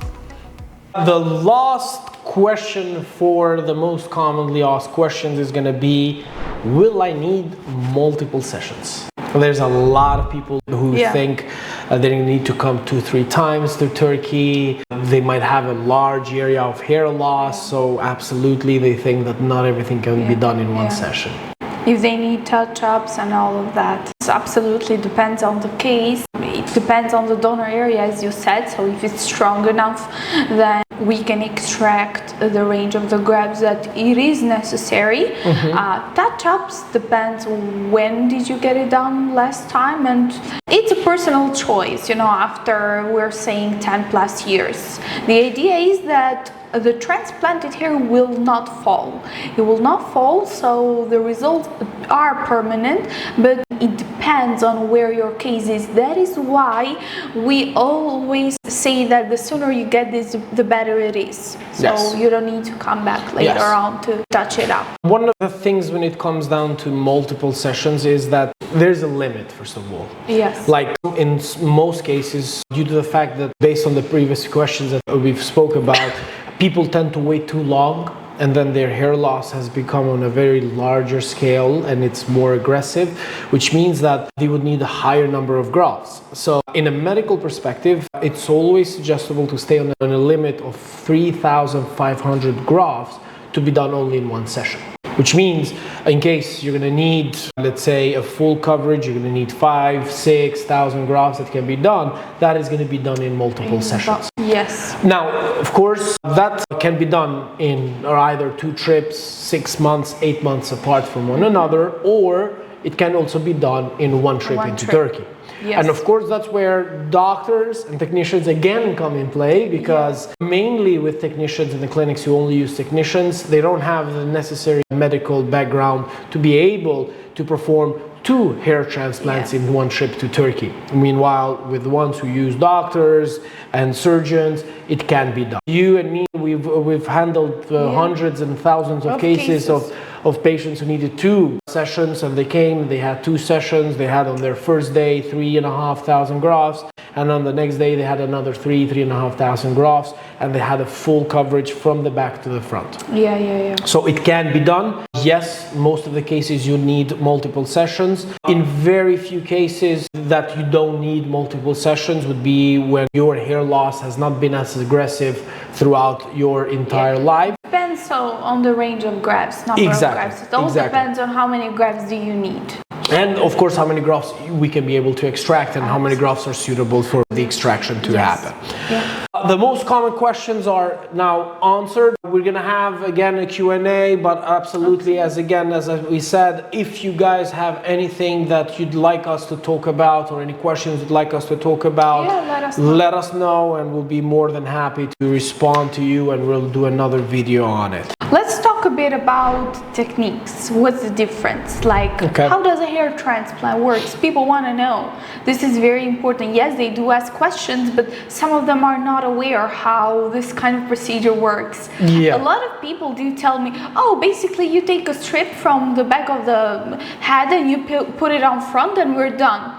The last question for the most commonly asked questions is going to be, will I need multiple sessions? There's a lot of people who think they need to come 2-3 times to Turkey. They might have a large area of hair loss, so absolutely they think that not everything can be done in one session.
If they need touch-ups and all of that, it absolutely depends on the case. It depends on the donor area, as you said. So if it's strong enough, then we can extract the range of the grafts that it is necessary. Touch-ups depends when did you get it done last time, and it's a personal choice, after we're saying 10+ years. The idea is that the transplanted hair will not fall. It will not fall, so the results are permanent, but it depends on where your case is. That is why we always say that the sooner you get this, the better it is. So you don't need to come back later on to touch it up.
One of the things when it comes down to multiple sessions is that there's a limit, first of all. Like in most cases, due to the fact that based on the previous questions that we've spoke about, people tend to wait too long, and then their hair loss has become on a very larger scale and it's more aggressive, which means that they would need a higher number of grafts. So in a medical perspective, it's always suggestible to stay on a limit of 3,500 grafts to be done only in one session. Which means in case you're going to need, let's say, a full coverage, you're going to need 5,000-6,000 grafts that can be done, that is going to be done in multiple sessions. Now, of course, that can be done in either 2 trips, 6 months, 8 months apart from one another, or it can also be done in one trip into Turkey.
Yes.
And of course, that's where doctors and technicians again come in play, because mainly with technicians in the clinics who only use technicians, they don't have the necessary medical background to be able to perform 2 hair transplants in one trip to Turkey. Meanwhile, with the ones who use doctors and surgeons, it can be done. You and me, we've handled hundreds and thousands of cases of patients who needed 2 sessions, and they came, they had 2 sessions, they had on their first day 3,500 grafts, and on the next day they had another 3,500 grafts, and they had a full coverage from the back to the front. So it can be done. Yes, most of the cases you need multiple sessions. In very few cases that you don't need multiple sessions would be when your hair loss has not been as aggressive throughout your entire life.
Depends on the range of grafts, number of grafts. It all depends on how many grafts do you need.
And of course, how many grafts we can be able to extract, and how many grafts are suitable for the extraction to happen. The most common questions are now answered. We're going to have again a Q&A, but absolutely, as we said, if you guys have anything that you'd like us to talk about, or any questions you'd like us to talk about, let us know, and we'll be more than happy to respond to you, and we'll do another video on it.
Let's talk a bit about techniques. What's the difference? Like, how does a hair transplant works? People want to know. This is very important. Yes, they do ask questions, but some of them are not aware how this kind of procedure works. A lot of people do tell me, oh, basically you take a strip from the back of the head and you put it on front and we're done.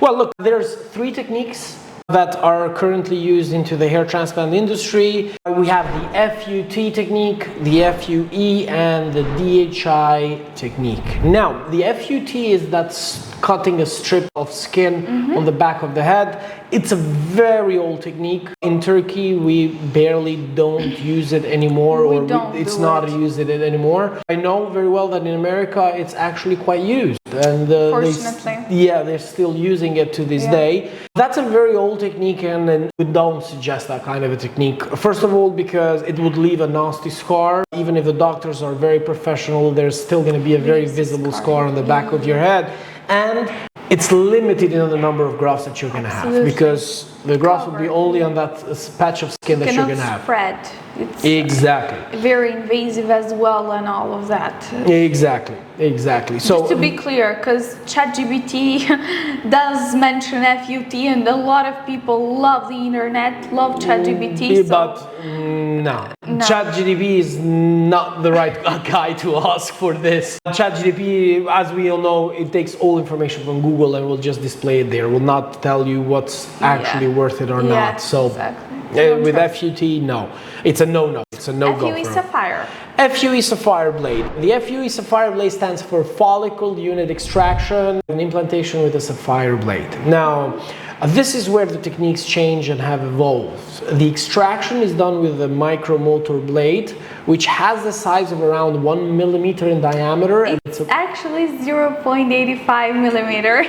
Well, look, there's 3 techniques that are currently used into the hair transplant industry. We have the FUT technique, the FUE, and the DHI technique. Now, the FUT is cutting a strip of skin on the back of the head. It's a very old technique. In Turkey, we barely don't use it anymore, it's not used anymore. I know very well that in America, it's actually quite used. And
fortunately.
they're still using it to this day. That's a very old technique, and we don't suggest that kind of a technique. First of all, because it would leave a nasty scar. Even if the doctors are very professional, there's still going to be a very visible scar on the back of your head. And it's limited in the number of grafts that you're going to have, because the grafts will be only on that patch of skin that you're going to have.
Spread. It's very invasive as well, and all of that. Exactly. So just to be clear, because ChatGPT does mention FUT, and a lot of people love the internet, love ChatGPT.
But no. ChatGPT is not the right guy to ask for this. ChatGPT, as we all know, it takes all information from Google and will just display it there. Will not tell you what's actually worth it or not. So with FUT, no. It's a no-no. It's a no-go.
FUE Sapphire.
FUE Sapphire Blade. The FUE Sapphire Blade stands for follicle unit extraction and implantation with a sapphire blade. Now, this is where the techniques change and have evolved. The extraction is done with a micromotor blade, which has the size of around 1 millimeter in diameter.
It's actually 0.85 millimeter.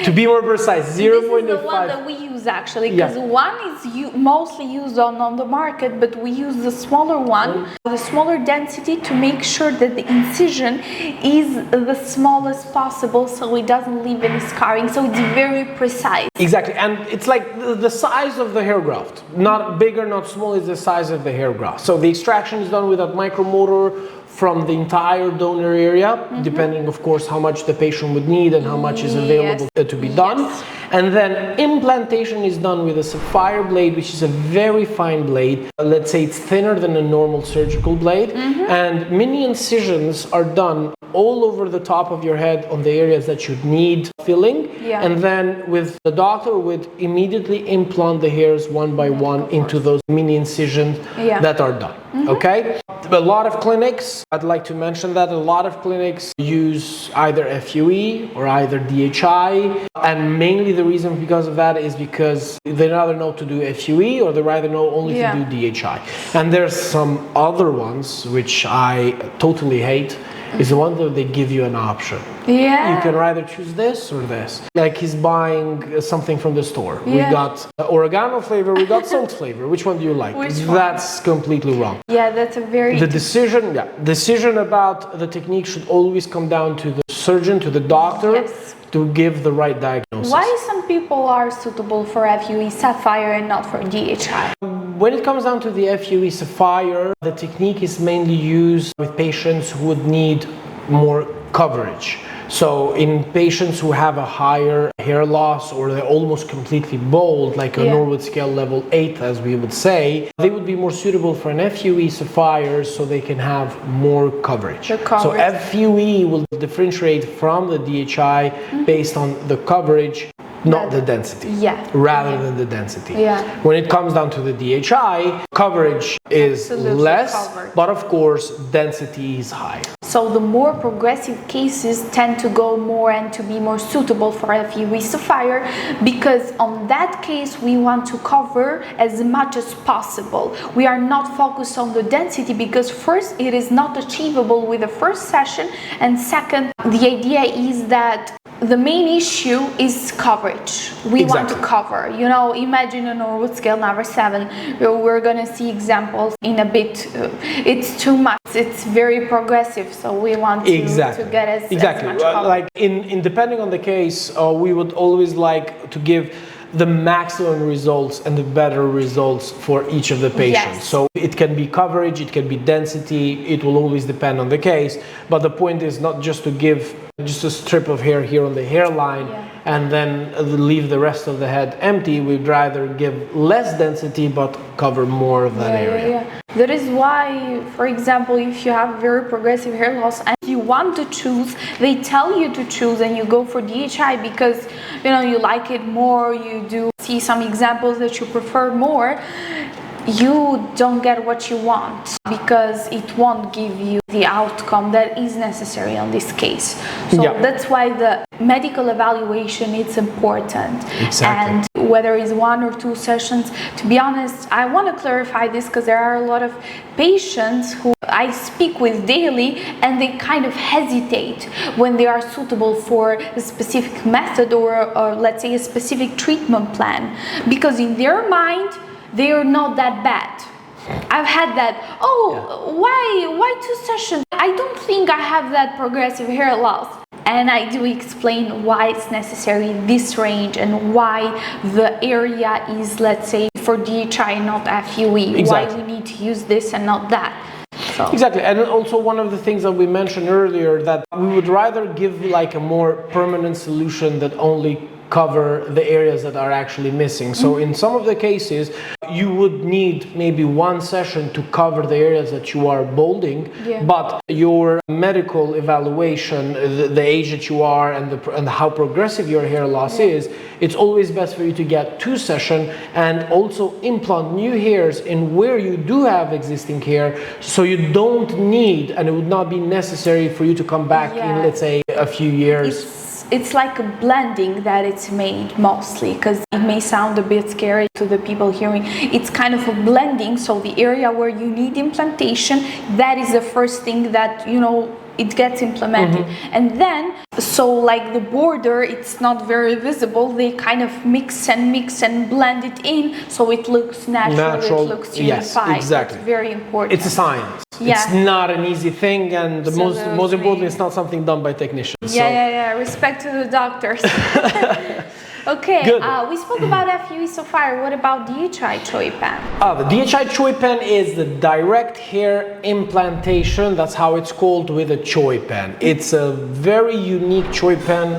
To be more precise, 0.85.
This is the one that we use actually, because one is mostly used on the market, but we use the smaller one, the smaller density, to make sure that the incision is the smallest possible, so it doesn't leave any scarring. So it's very precise.
Exactly, and it's like the size of the hair graft. Not bigger, not small, it's the size of the hair graft. So the extraction is done with a micromotor from the entire donor area, depending, of course, how much the patient would need and how much is available to be done. And then implantation is done with a sapphire blade, which is a very fine blade. Let's say it's thinner than a normal surgical blade. And mini incisions are done all over the top of your head on the areas that you need filling. And then with the doctor would immediately implant the hairs one by one into those mini incisions that are done. Okay? A lot of clinics, I'd like to mention that a lot of clinics use either FUE or either DHI, and mainly the reason because of that is because they rather know to do FUE or they rather know only to do DHI. And there's some other ones which I totally hate. Is the one that they give you an option. You can either choose this or this. Like he's buying something from the store. We got oregano flavor, we got salt flavor. Which one do you like? That's completely wrong.
That's a very...
The decision about the technique should always come down to the surgeon, to the doctor, to give the right diagnosis.
Why some people are suitable for FUE Sapphire and not for DHI?
When it comes down to the FUE Sapphire, the technique is mainly used with patients who would need more coverage. So in patients who have a higher hair loss or they're almost completely bald, like a Norwood scale level 8 as we would say, they would be more suitable for an FUE Sapphire so they can have more coverage. So FUE will differentiate from the DHI based on the coverage, not the density, rather than the density. When it comes down to the DHI, coverage is less, but of course density is higher.
So the more progressive cases tend to go more and to be more suitable for FUE Sapphire, because on that case we want to cover as much as possible. We are not focused on the density because first it is not achievable with the first session, and second, the idea is that the main issue is coverage. We want to cover, you know, imagine a Norwood scale number 7. We're gonna see examples in a bit. It's too much, it's very progressive, so we want to get as much coverage.
Like in depending on the case, we would always like to give the maximum results and the better results for each of the patients. So it can be coverage, it can be density, it will always depend on the case, but the point is not just to give just a strip of hair here on the hairline and then leave the rest of the head empty. We'd rather give less density but cover more of that area.
That is why, for example, if you have very progressive hair loss and you want to choose, they tell you to choose and you go for DHI because, you know, you like it more, you do see some examples that you prefer more. You don't get what you want because it won't give you the outcome that is necessary on this case. So that's why the medical evaluation is important. And whether it's 1 or 2 sessions, to be honest, I want to clarify this because there are a lot of patients who I speak with daily and they kind of hesitate when they are suitable for a specific method or let's say a specific treatment plan, because in their mind they are not that bad. I've had that, why 2 sessions? I don't think I have that progressive hair loss. And I do explain why it's necessary this range and why the area is, let's say, for DHI, not FUE. Why we need to use this and not that. So.
Exactly, and also one of the things that we mentioned earlier, that we would rather give like a more permanent solution that only cover the areas that are actually missing. So in some of the cases, you would need maybe 1 session to cover the areas that you are balding, but your medical evaluation, the age that you are and how progressive your hair loss is, it's always best for you to get 2 sessions and also implant new hairs in where you do have existing hair, so you don't need, and it would not be necessary for you to come back in, let's say, a few years.
It's like a blending that it's made mostly, because it may sound a bit scary to the people hearing. It's kind of a blending, so the area where you need implantation, that is the first thing that, you know, it gets implemented. And then, so like the border, it's not very visible, they kind of mix and blend it in so it looks natural. It looks unified.
Exactly.
It's very important.
It's a science. It's not an easy thing, and the most important, it's not something done by technicians.
Respect to the doctors. Okay, we spoke about FUE so far. What about DHI Choi Pan?
The DHI Choi Pan is the direct hair implantation. That's how it's called, with a Choi Pan. It's a very unique Choi Pan.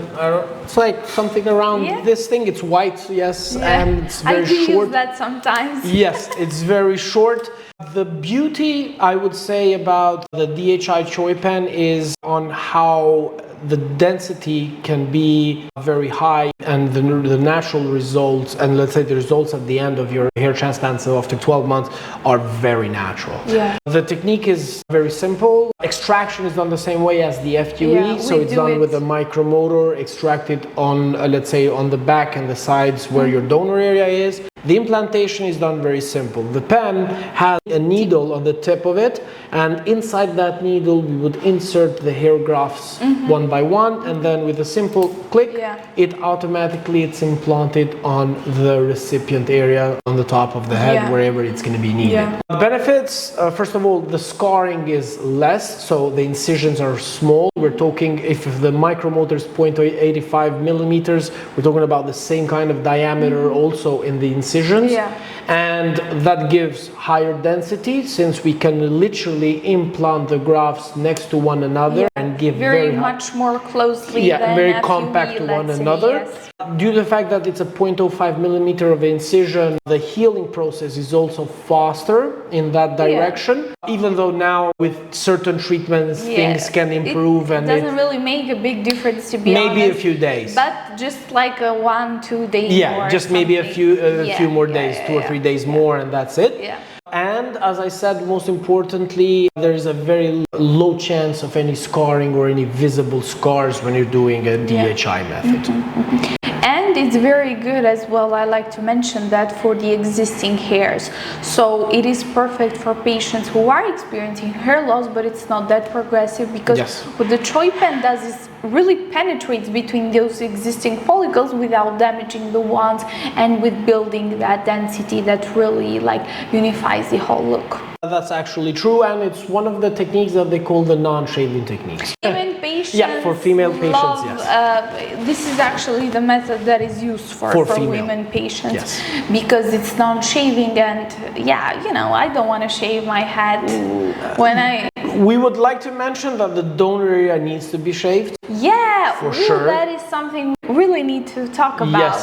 It's like something around this thing. It's white, and it's very short. I do use
that sometimes.
Yes, it's very short. The beauty, I would say, about the DHI Choi Pan is on how the density can be very high, and the natural results, and let's say the results at the end of your hair transplant, so after 12 months, are very natural. The technique is very simple. Extraction is done the same way as the FUE, so it's done with a micromotor, extracted on, let's say, on the back and the sides where your donor area is. The implantation is done very simple. The pen has a needle on the tip of it, and inside that needle we would insert the hair grafts one by one, and then with a simple click, it automatically it's implanted on the recipient area on the top of the head, wherever it's going to be needed. The benefits, first of all, the scarring is less, so the incisions are small. We're talking, if the micromotor is 0.85 millimeters, we're talking about the same kind of diameter also in the incisions, and that gives higher density, since we can literally implant the grafts next to one another and give
very much more closely, than
very
a
compact
FUE,
to one
let's say,
another. Due to the fact that it's a 0.05 millimeter of incision, the healing process is also faster in that direction, even though now with certain treatments things can improve,
it
and
doesn't really make a big difference, to be
maybe
honest,
a few days,
but just like a 1-2 days more,
just maybe a few more days, 2 or 3 days more, and that's it. And as I said, most importantly, there is a very low chance of any scarring or any visible scars when you're doing a DHI method.
And it's very good as well, I like to mention that, for the existing hairs. So it is perfect for patients who are experiencing hair loss, but it's not that progressive, because what the Choi pen does is really penetrates between those existing follicles without damaging the ones, and with building that density that really like unifies the whole look.
That's actually true, and it's one of the techniques that they call the non-shaving techniques.
Even patients,
for female patients,
this is actually the method that is used for women patients, because it's non-shaving, and I don't want to shave my head when I...
We would like to mention that the donor area needs to be shaved. For sure.
That is something we really need to talk about.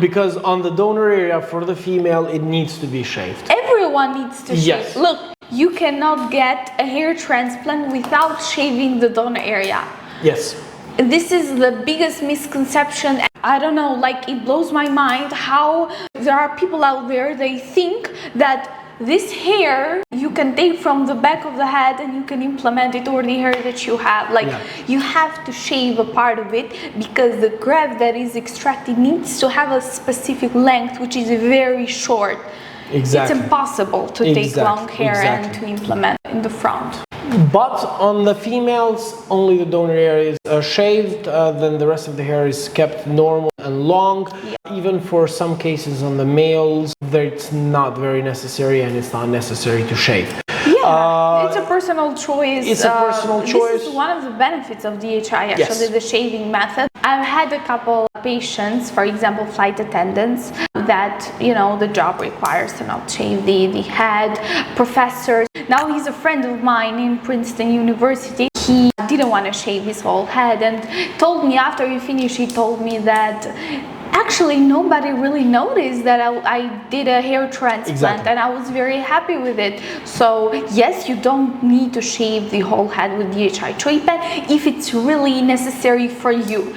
Because on the donor area for the female, it needs to be shaved.
Everyone needs to shave. Look, you cannot get a hair transplant without shaving the donor area. This is the biggest misconception. I don't know, like, it blows my mind how there are people out there, they think that this hair you can take from the back of the head and you can implement it, or the hair that you have. Like, you have to shave a part of it, because the graft that is extracted needs to have a specific length, which is very short. It's impossible to take long hair and to implement in the front.
But on the females, only the donor area is shaved, then the rest of the hair is kept normal and long. Even for some cases on the males, it's not very necessary, and it's not necessary to shave.
It's a personal choice.
It's a personal choice.
This is one of the benefits of DHI, actually, the shaving method. I've had a couple patients, for example, flight attendants, that, the job requires to not shave the head. Professors. Now he's a friend of mine in Princeton University. He didn't want to shave his whole head, and told me after he finished, he told me that actually nobody really noticed that I did a hair transplant, and I was very happy with it. So yes, you don't need to shave the whole head with DHI Choi pen if it's really necessary for you.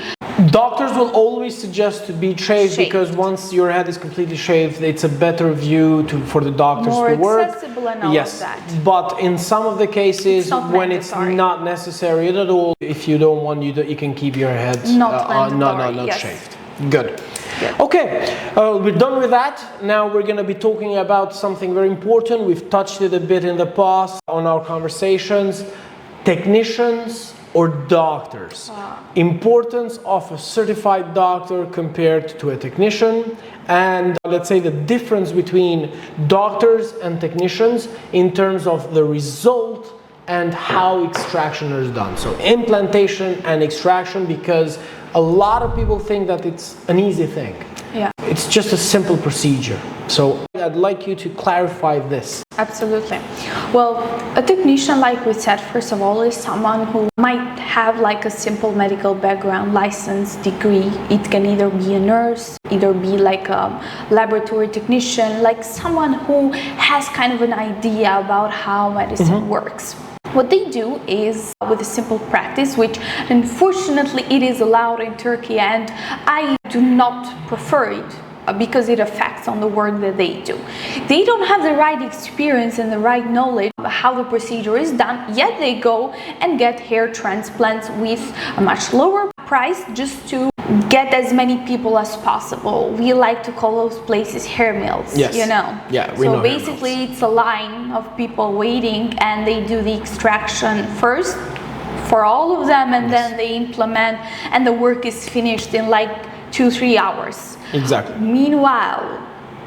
Doctors will always suggest to be shaved, because once your head is completely shaved, it's a better view for the doctors to work.
More accessible and all of that.
But in some of the cases, when it's not necessary at all, if you don't want, you can keep your head not shaved. Good. Okay, we're done with that. Now we're going to be talking about something very important. We've touched it a bit in the past on our conversations. Technicians or doctors. Importance of a certified doctor compared to a technician, and let's say the difference between doctors and technicians in terms of the result and how extraction is done. So implantation and extraction, because a lot of people think that it's an easy thing. It's just a simple procedure. So I'd like you to clarify this.
Absolutely. Well, a technician, like we said, first of all, is someone who might have like a simple medical background, license, degree. It can either be a nurse, either be like a laboratory technician, like someone who has kind of an idea about how medicine works. What they do is with a simple practice, which unfortunately it is allowed in Turkey, and I do not prefer it because it affects on the work that they do. They don't have the right experience and the right knowledge of how the procedure is done, yet they go and get hair transplants with a much lower price just to get as many people as possible. We like to call those places hair mills,
Yes.
you know.
Yeah, we
so
know hair
basically
mills.
it's a line of people waiting, and they do the extraction first for all of them, and then they implement, and the work is finished in like 2-3 hours.
Exactly.
Meanwhile,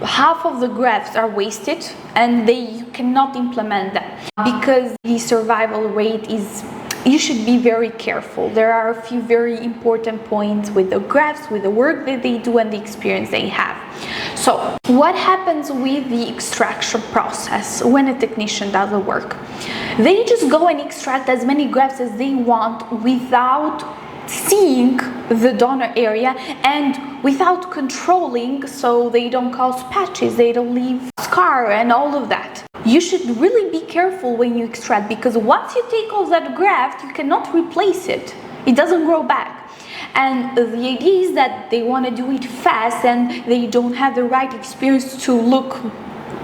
half of the grafts are wasted, and you cannot implement them because the survival rate is, you should be very careful. There are a few very important points with the grafts, with the work that they do and the experience they have. So what happens with the extraction process when a technician does the work? They just go and extract as many grafts as they want without seeing the donor area and without controlling, so they don't cause patches, they don't leave scar and all of that. You should really be careful when you extract, because once you take off that graft, you cannot replace it. It doesn't grow back. And the idea is that they want to do it fast, and they don't have the right experience to look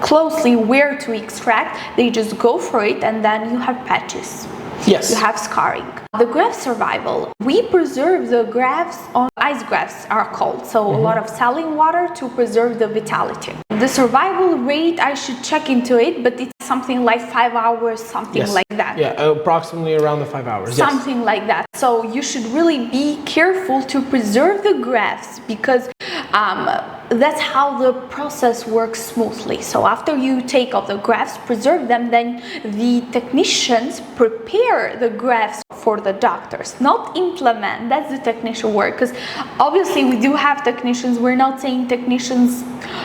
closely where to extract. They just go for it, and then you have patches.
Yes.
You have scarring. The graft survival, we preserve the grafts on ice grafts are called. So a lot of saline water to preserve the vitality. The survival rate, I should check into it, but it's something like 5 hours, something
Yes.
like that.
Yeah, approximately around the 5 hours.
Something like that. So you should really be careful to preserve the grafts, because that's how the process works smoothly. So after you take off the grafts, preserve them, then the technicians prepare the grafts for the doctors, not implement. That's the technician work, because obviously we do have technicians. We're not saying technicians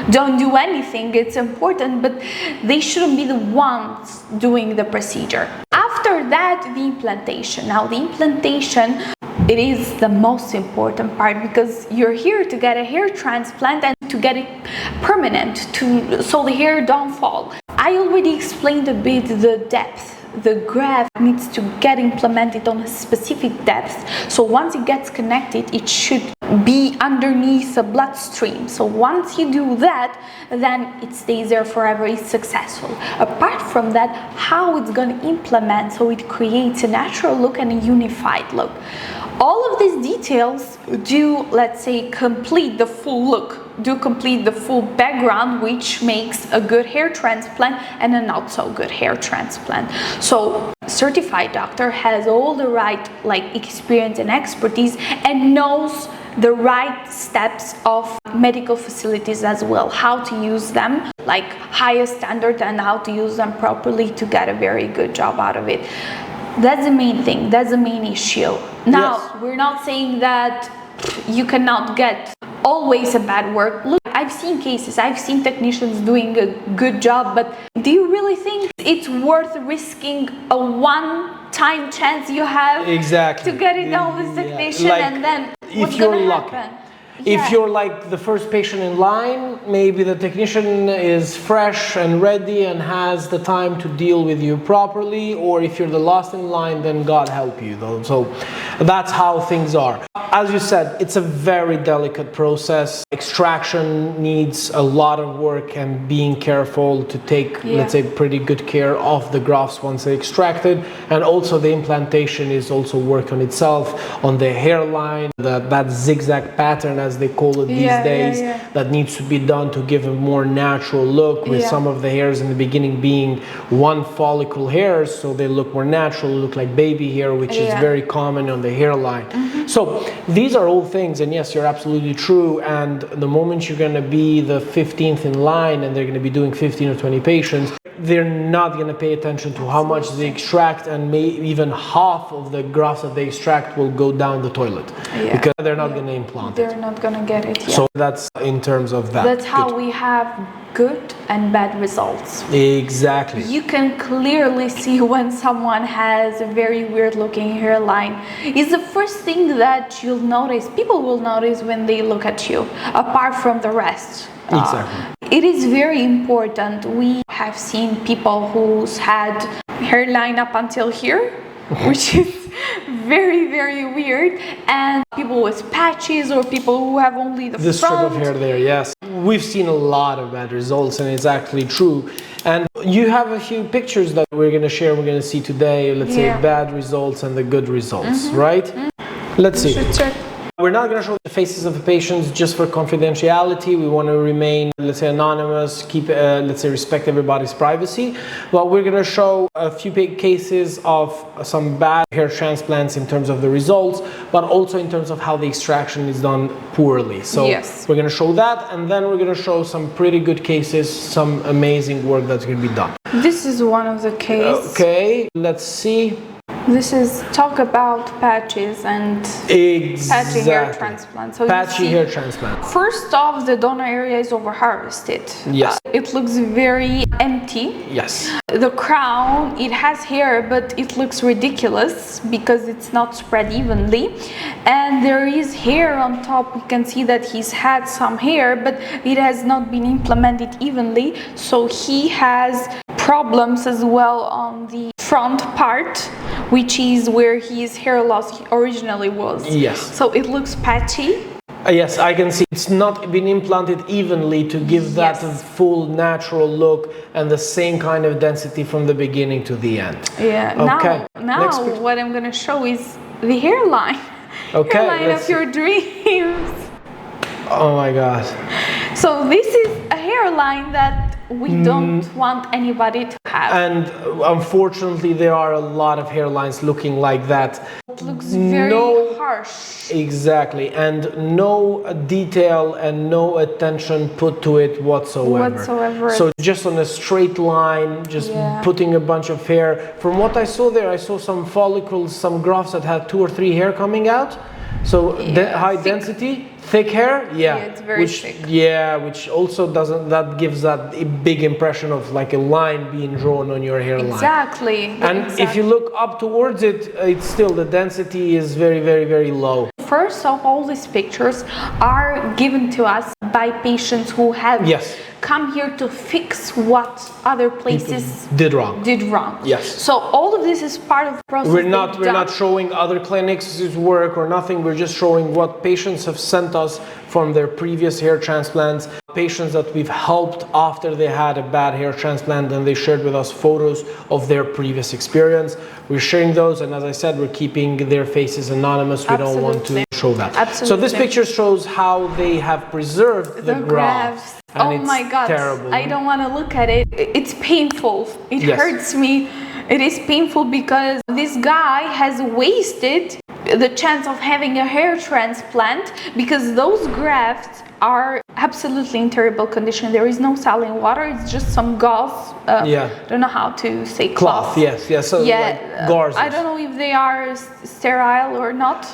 don't do anything, it's important, but they shouldn't be the ones doing the procedure. After that, the implantation. Now the implantation, it is the most important part, because you're here to get a hair transplant and to get it permanent, so the hair don't fall. I already explained a bit the depth. The graft needs to get implemented on a specific depth, so once it gets connected, it should be underneath the bloodstream. So once you do that, then it stays there forever, it's successful. Apart from that, how it's going to implement so it creates a natural look and a unified look. All of these details do, let's say, complete the full look, complete the full background, which makes a good hair transplant and a not so good hair transplant. So certified doctor has all the right experience and expertise, and knows the right steps of medical facilities as well, how to use them, like highest standard, and how to use them properly to get a very good job out of it. That's the main thing, that's the main issue. Now,
Yes.
we're not saying that you cannot get always a bad work. Look, I've seen cases, I've seen technicians doing a good job, but do you really think it's worth risking a one-time chance you have
Exactly.
to get it done with this technician, and then what's
if you're
gonna
lucky.
happen?
If you're like the first patient in line, maybe the technician is fresh and ready and has the time to deal with you properly, or if you're the last in line, then God help you though. So that's how things are. As you said, it's a very delicate process. Extraction needs a lot of work and being careful to take, let's say, pretty good care of the grafts once they're extracted. And also the implantation is also work on itself, on the hairline, that zigzag pattern as they call it these days, that needs to be done to give a more natural look, with some of the hairs in the beginning being one follicle hairs, so they look more natural, look like baby hair, which is very common on the hairline. So these are all things, and yes, you're absolutely true. And the moment you're going to be the 15th in line and they're going to be doing 15 or 20 patients, they're not going to pay attention to how much they extract, and even half of the grafts that they extract will go down the toilet because they're not going to implant
They're
it.
not going to get it yet.
So that's in terms of that.
That's how we have good and bad results.
Exactly.
You can clearly see when someone has a very weird looking hairline. It's the first thing that you'll notice, people will notice when they look at you, apart from the rest.
Exactly.
It is very important. We have seen people who's had hairline up until here, which is very, very weird, and people with patches, or people who have only the
This strip
front.
of hair there, yes. We've seen a lot of bad results, and it's actually true. And you have a few pictures that we're going to share, we're going to see today, let's say bad results and the good results, right? Let's see. We're not going to show the faces of the patients just for confidentiality. We want to remain, let's say, anonymous, keep, let's say, respect everybody's privacy. But we're going to show a few big cases of some bad hair transplants in terms of the results, but also in terms of how the extraction is done poorly. So
yes,
we're going to show that, and then we're going to show some pretty good cases, some amazing work that's going to be done.
This is one of the cases.
Okay, let's see.
This is talk about patches and patchy hair transplant. So
patchy hair transplant.
First off, the donor area is over harvested.
Yes.
It looks very empty.
Yes.
The crown, it has hair, but it looks ridiculous because it's not spread evenly. And there is hair on top. You can see that he's had some hair, but it has not been implemented evenly. So he has problems as well on the front part, which is where his hair loss originally was.
Yes.
So it looks patchy.
Yes, I can see it's not been implanted evenly to give that full natural look and the same kind of density from the beginning to the end.
Yeah.
Okay.
Now what I'm going to show is the hairline.
Okay.
Hairline of your dreams.
Oh my God.
So this is a hairline that we don't want anybody to have.
And unfortunately, there are a lot of hairlines looking like that.
It looks very harsh.
Exactly. And no detail and no attention put to it whatsoever. So just on a straight line, just putting a bunch of hair. From what I saw there, I saw some follicles, some grafts that had 2 or 3 hair coming out. So high density, thick hair,
it's very thick.
Yeah, which also that gives that big impression of like a line being drawn on your hairline.
Exactly.
And if you look up towards it, it's still, the density is very, very, very low.
First off, all these pictures are given to us by patients who have come here to fix what other places
did wrong. Yes.
So all of this is part of the process.
We're not showing other clinics' work or nothing. We're just showing what patients have sent us from their previous hair transplants, patients that we've helped after they had a bad hair transplant and they shared with us photos of their previous experience. We're sharing those, and as I said, we're keeping their faces anonymous. We don't want to show that.
Absolutely.
So this picture shows how they have preserved the grafts.
Oh my God,
terrible.
I don't want to look at it. It's painful. It hurts me. It is painful because this guy has wasted the chance of having a hair transplant because those grafts are absolutely in terrible condition. There is no saline water. It's just some gauze. I don't know how to say cloth.
Yes. So like gauze.
I don't know if they are sterile or not.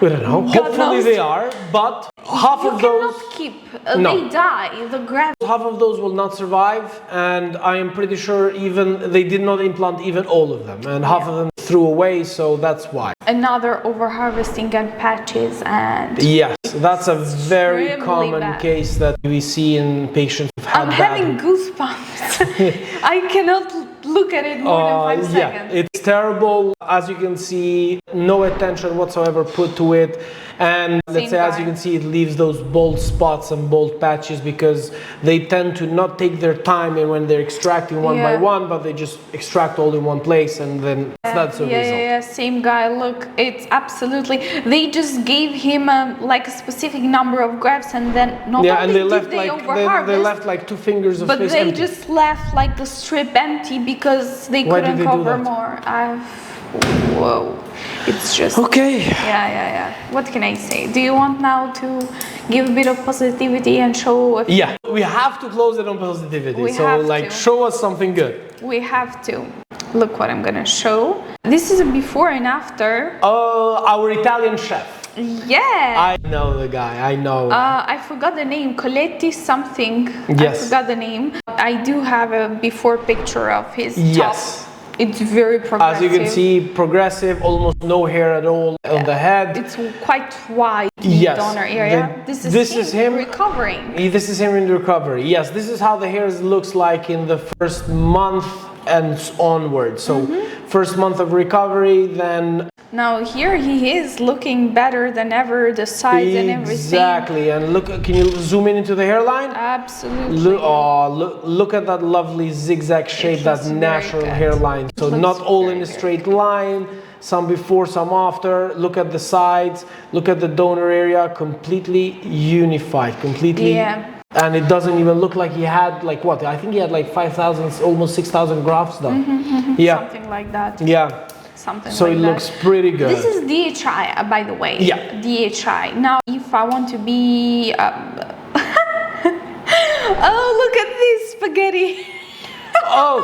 We don't know. Hopefully they are, but half of those
cannot keep. They die. The graft.
Half of those will not survive, and I am pretty sure even they did not implant even all of them, and half of them threw away. So that's why. Another
overharvesting and patches and.
Yes, that's a very common case that we see in patients who've had
I'm having goosebumps. I cannot look at it more than 5 seconds.
It's terrible. As you can see, no attention whatsoever put to it. And let's say, as you can see, it leaves those bold spots and bold patches because they tend to not take their time and when they're extracting one by one, but they just extract all in one place, and then that's the result.
Yeah, same guy. Look, it's absolutely. They just gave him like a specific number of grafts, and then not only did they overharvest,
they left like 2 fingers of space empty.
But they just left like the strip empty because they couldn't cover more. Whoa. It's just what can I say? Do you want now to give a bit of positivity and show
we have to close it on positivity. Show us something good.
We have to. Look what I'm gonna show. This is a before and after.
Our Italian chef.
Yeah.
I know the guy. I know.
I forgot the name. Coletti something. Yes. I forgot the name. I do have a before picture of his top. It's very progressive.
As you can see, progressive, almost no hair at all on the head.
It's quite wide, the donor area. This is him recovering.
This is him in recovery. Yes, this is how the hair looks like in the first month and onward. So first month of recovery, then
Now here he is looking better than ever, the sides and everything.
Exactly, and look, can you zoom in into the hairline?
Absolutely.
Look at that lovely zigzag shape, that natural hairline. So not all in a straight line, some before, some after. Look at the sides, look at the donor area, completely unified, completely.
Yeah.
And it doesn't even look like he had, like what? I think he had like 5,000, almost 6,000 grafts done. Yeah.
Something like that.
Yeah.
Something
so
like
it
that.
looks pretty good.
This is DHI, by the way.
Yeah.
DHI. Now, if I want to be... oh, look at this spaghetti.
Oh!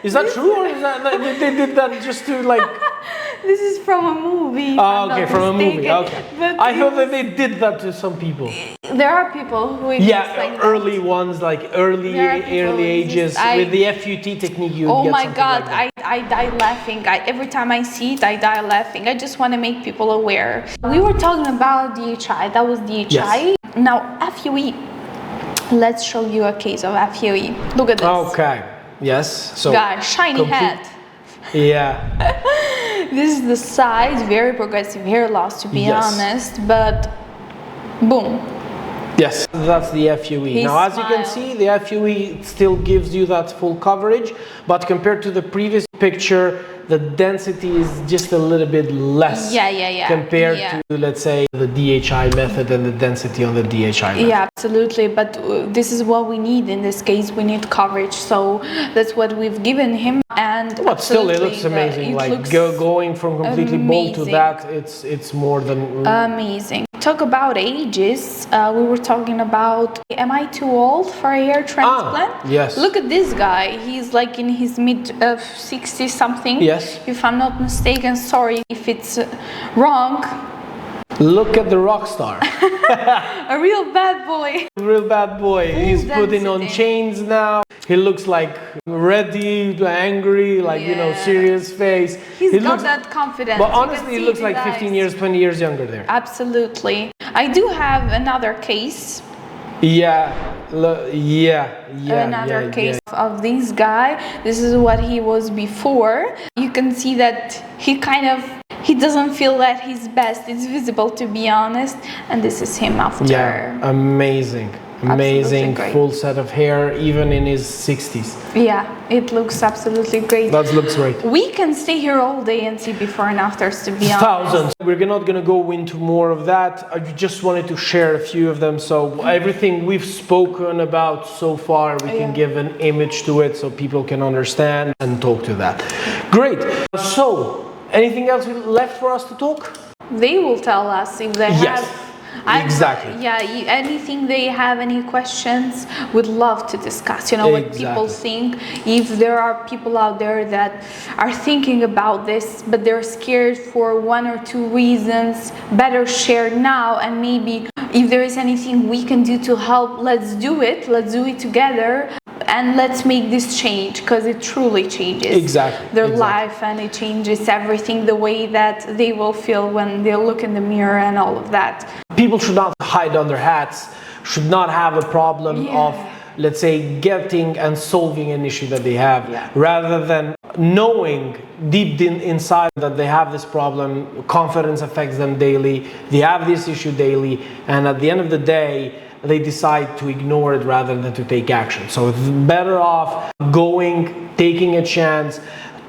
Is that true, or is that they did that just to like...
This is from a movie.
Oh, okay, from a movie. Okay.
But
I thought that they did that to some people.
There are people who
like early ones, like early ages with the FUT technique. You
oh
get
my
something
God,
like that.
I die laughing. Every time I see it, I die laughing. I just want to make people aware. We were talking about DHI. That was DHI.
Yes.
Now FUE. Let's show you a case of FUE. Look at this.
Okay. Yes. So.
Guys, shiny head.
Yeah.
This is the size, very progressive hair loss, to be honest, but boom.
Yes, that's the FUE. Now, as you can see, the FUE still gives you that full coverage, but compared to the previous picture, the density is just a little bit less compared to, let's say, the DHI method and the density on the DHI method.
Yeah, absolutely. But this is what we need in this case. We need coverage. So that's what we've given him. And
but still, it looks amazing. Like going from completely bald to that, it's more than
amazing. Talk about ages. We were talking about, am I too old for a hair transplant?
Yes.
Look at this guy. He's like in his mid 60s something.
Yes.
If I'm not mistaken. Sorry if it's wrong.
Look at the rock star.
A real bad boy.
Real bad boy. He's putting on chains now. He looks like ready, angry, like, you know, serious face.
He got that confidence.
But honestly, he looks like 15 years, 20 years younger there.
Absolutely. I do have another case.
Another case
of this guy. This is what he was before. You can see that he doesn't feel that he's best. It's visible, to be honest. And this is him after.
Yeah, amazing. Amazing full set of hair, even in his 60s.
Yeah, it looks absolutely great.
That looks great.
We can stay here all day and see before and afters, to be honest.
Thousands. We're not going to go into more of that. I just wanted to share a few of them. So everything we've spoken about so far, we can give an image to it so people can understand and talk to that. Great. So, anything else left for us to talk?
They will tell us if they have.
Exactly.
Yeah, anything they have, any questions, would love to discuss. You know, what people think. If there are people out there that are thinking about this, but they're scared for one or two reasons, better share now. And maybe if there is anything we can do to help, let's do it. Let's do it together. And let's make this change, because it truly changes their life, and it changes everything, the way that they will feel when they look in the mirror and all of that. People should not hide under hats, should not have a problem of, let's say, getting and solving an issue that they have, rather than knowing deep inside that they have this problem. Confidence affects them daily, they have this issue daily, and at the end of the day, they decide to ignore it rather than to take action. So it's better off going, taking a chance,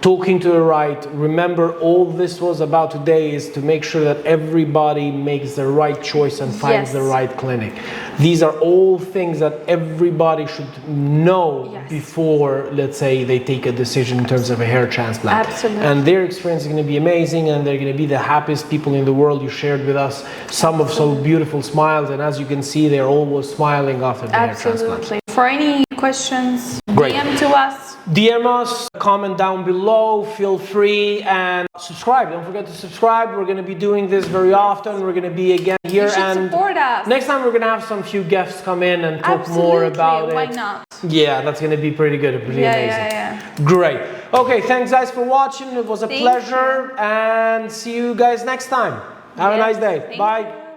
talking to the right. Remember, all this was about today is to make sure that everybody makes the right choice and finds the right clinic. These are all things that everybody should know before, let's say, they take a decision in terms of a hair transplant. Absolutely. And their experience is going to be amazing, and they're going to be the happiest people in the world. You shared with us some of so beautiful smiles, and as you can see, they're always smiling after the hair transplant. For any questions, DM to us. DM us, comment down below, feel free, and subscribe. Don't forget to subscribe. We're going to be doing this very often. We're going to be again here, you should and support us. Next time we're going to have some few guests come in and talk more about it. Why not? Yeah, that's going to be pretty good, pretty amazing. Great. Okay, thanks guys for watching. It was a pleasure, and see you guys next time. Have a nice day. Bye.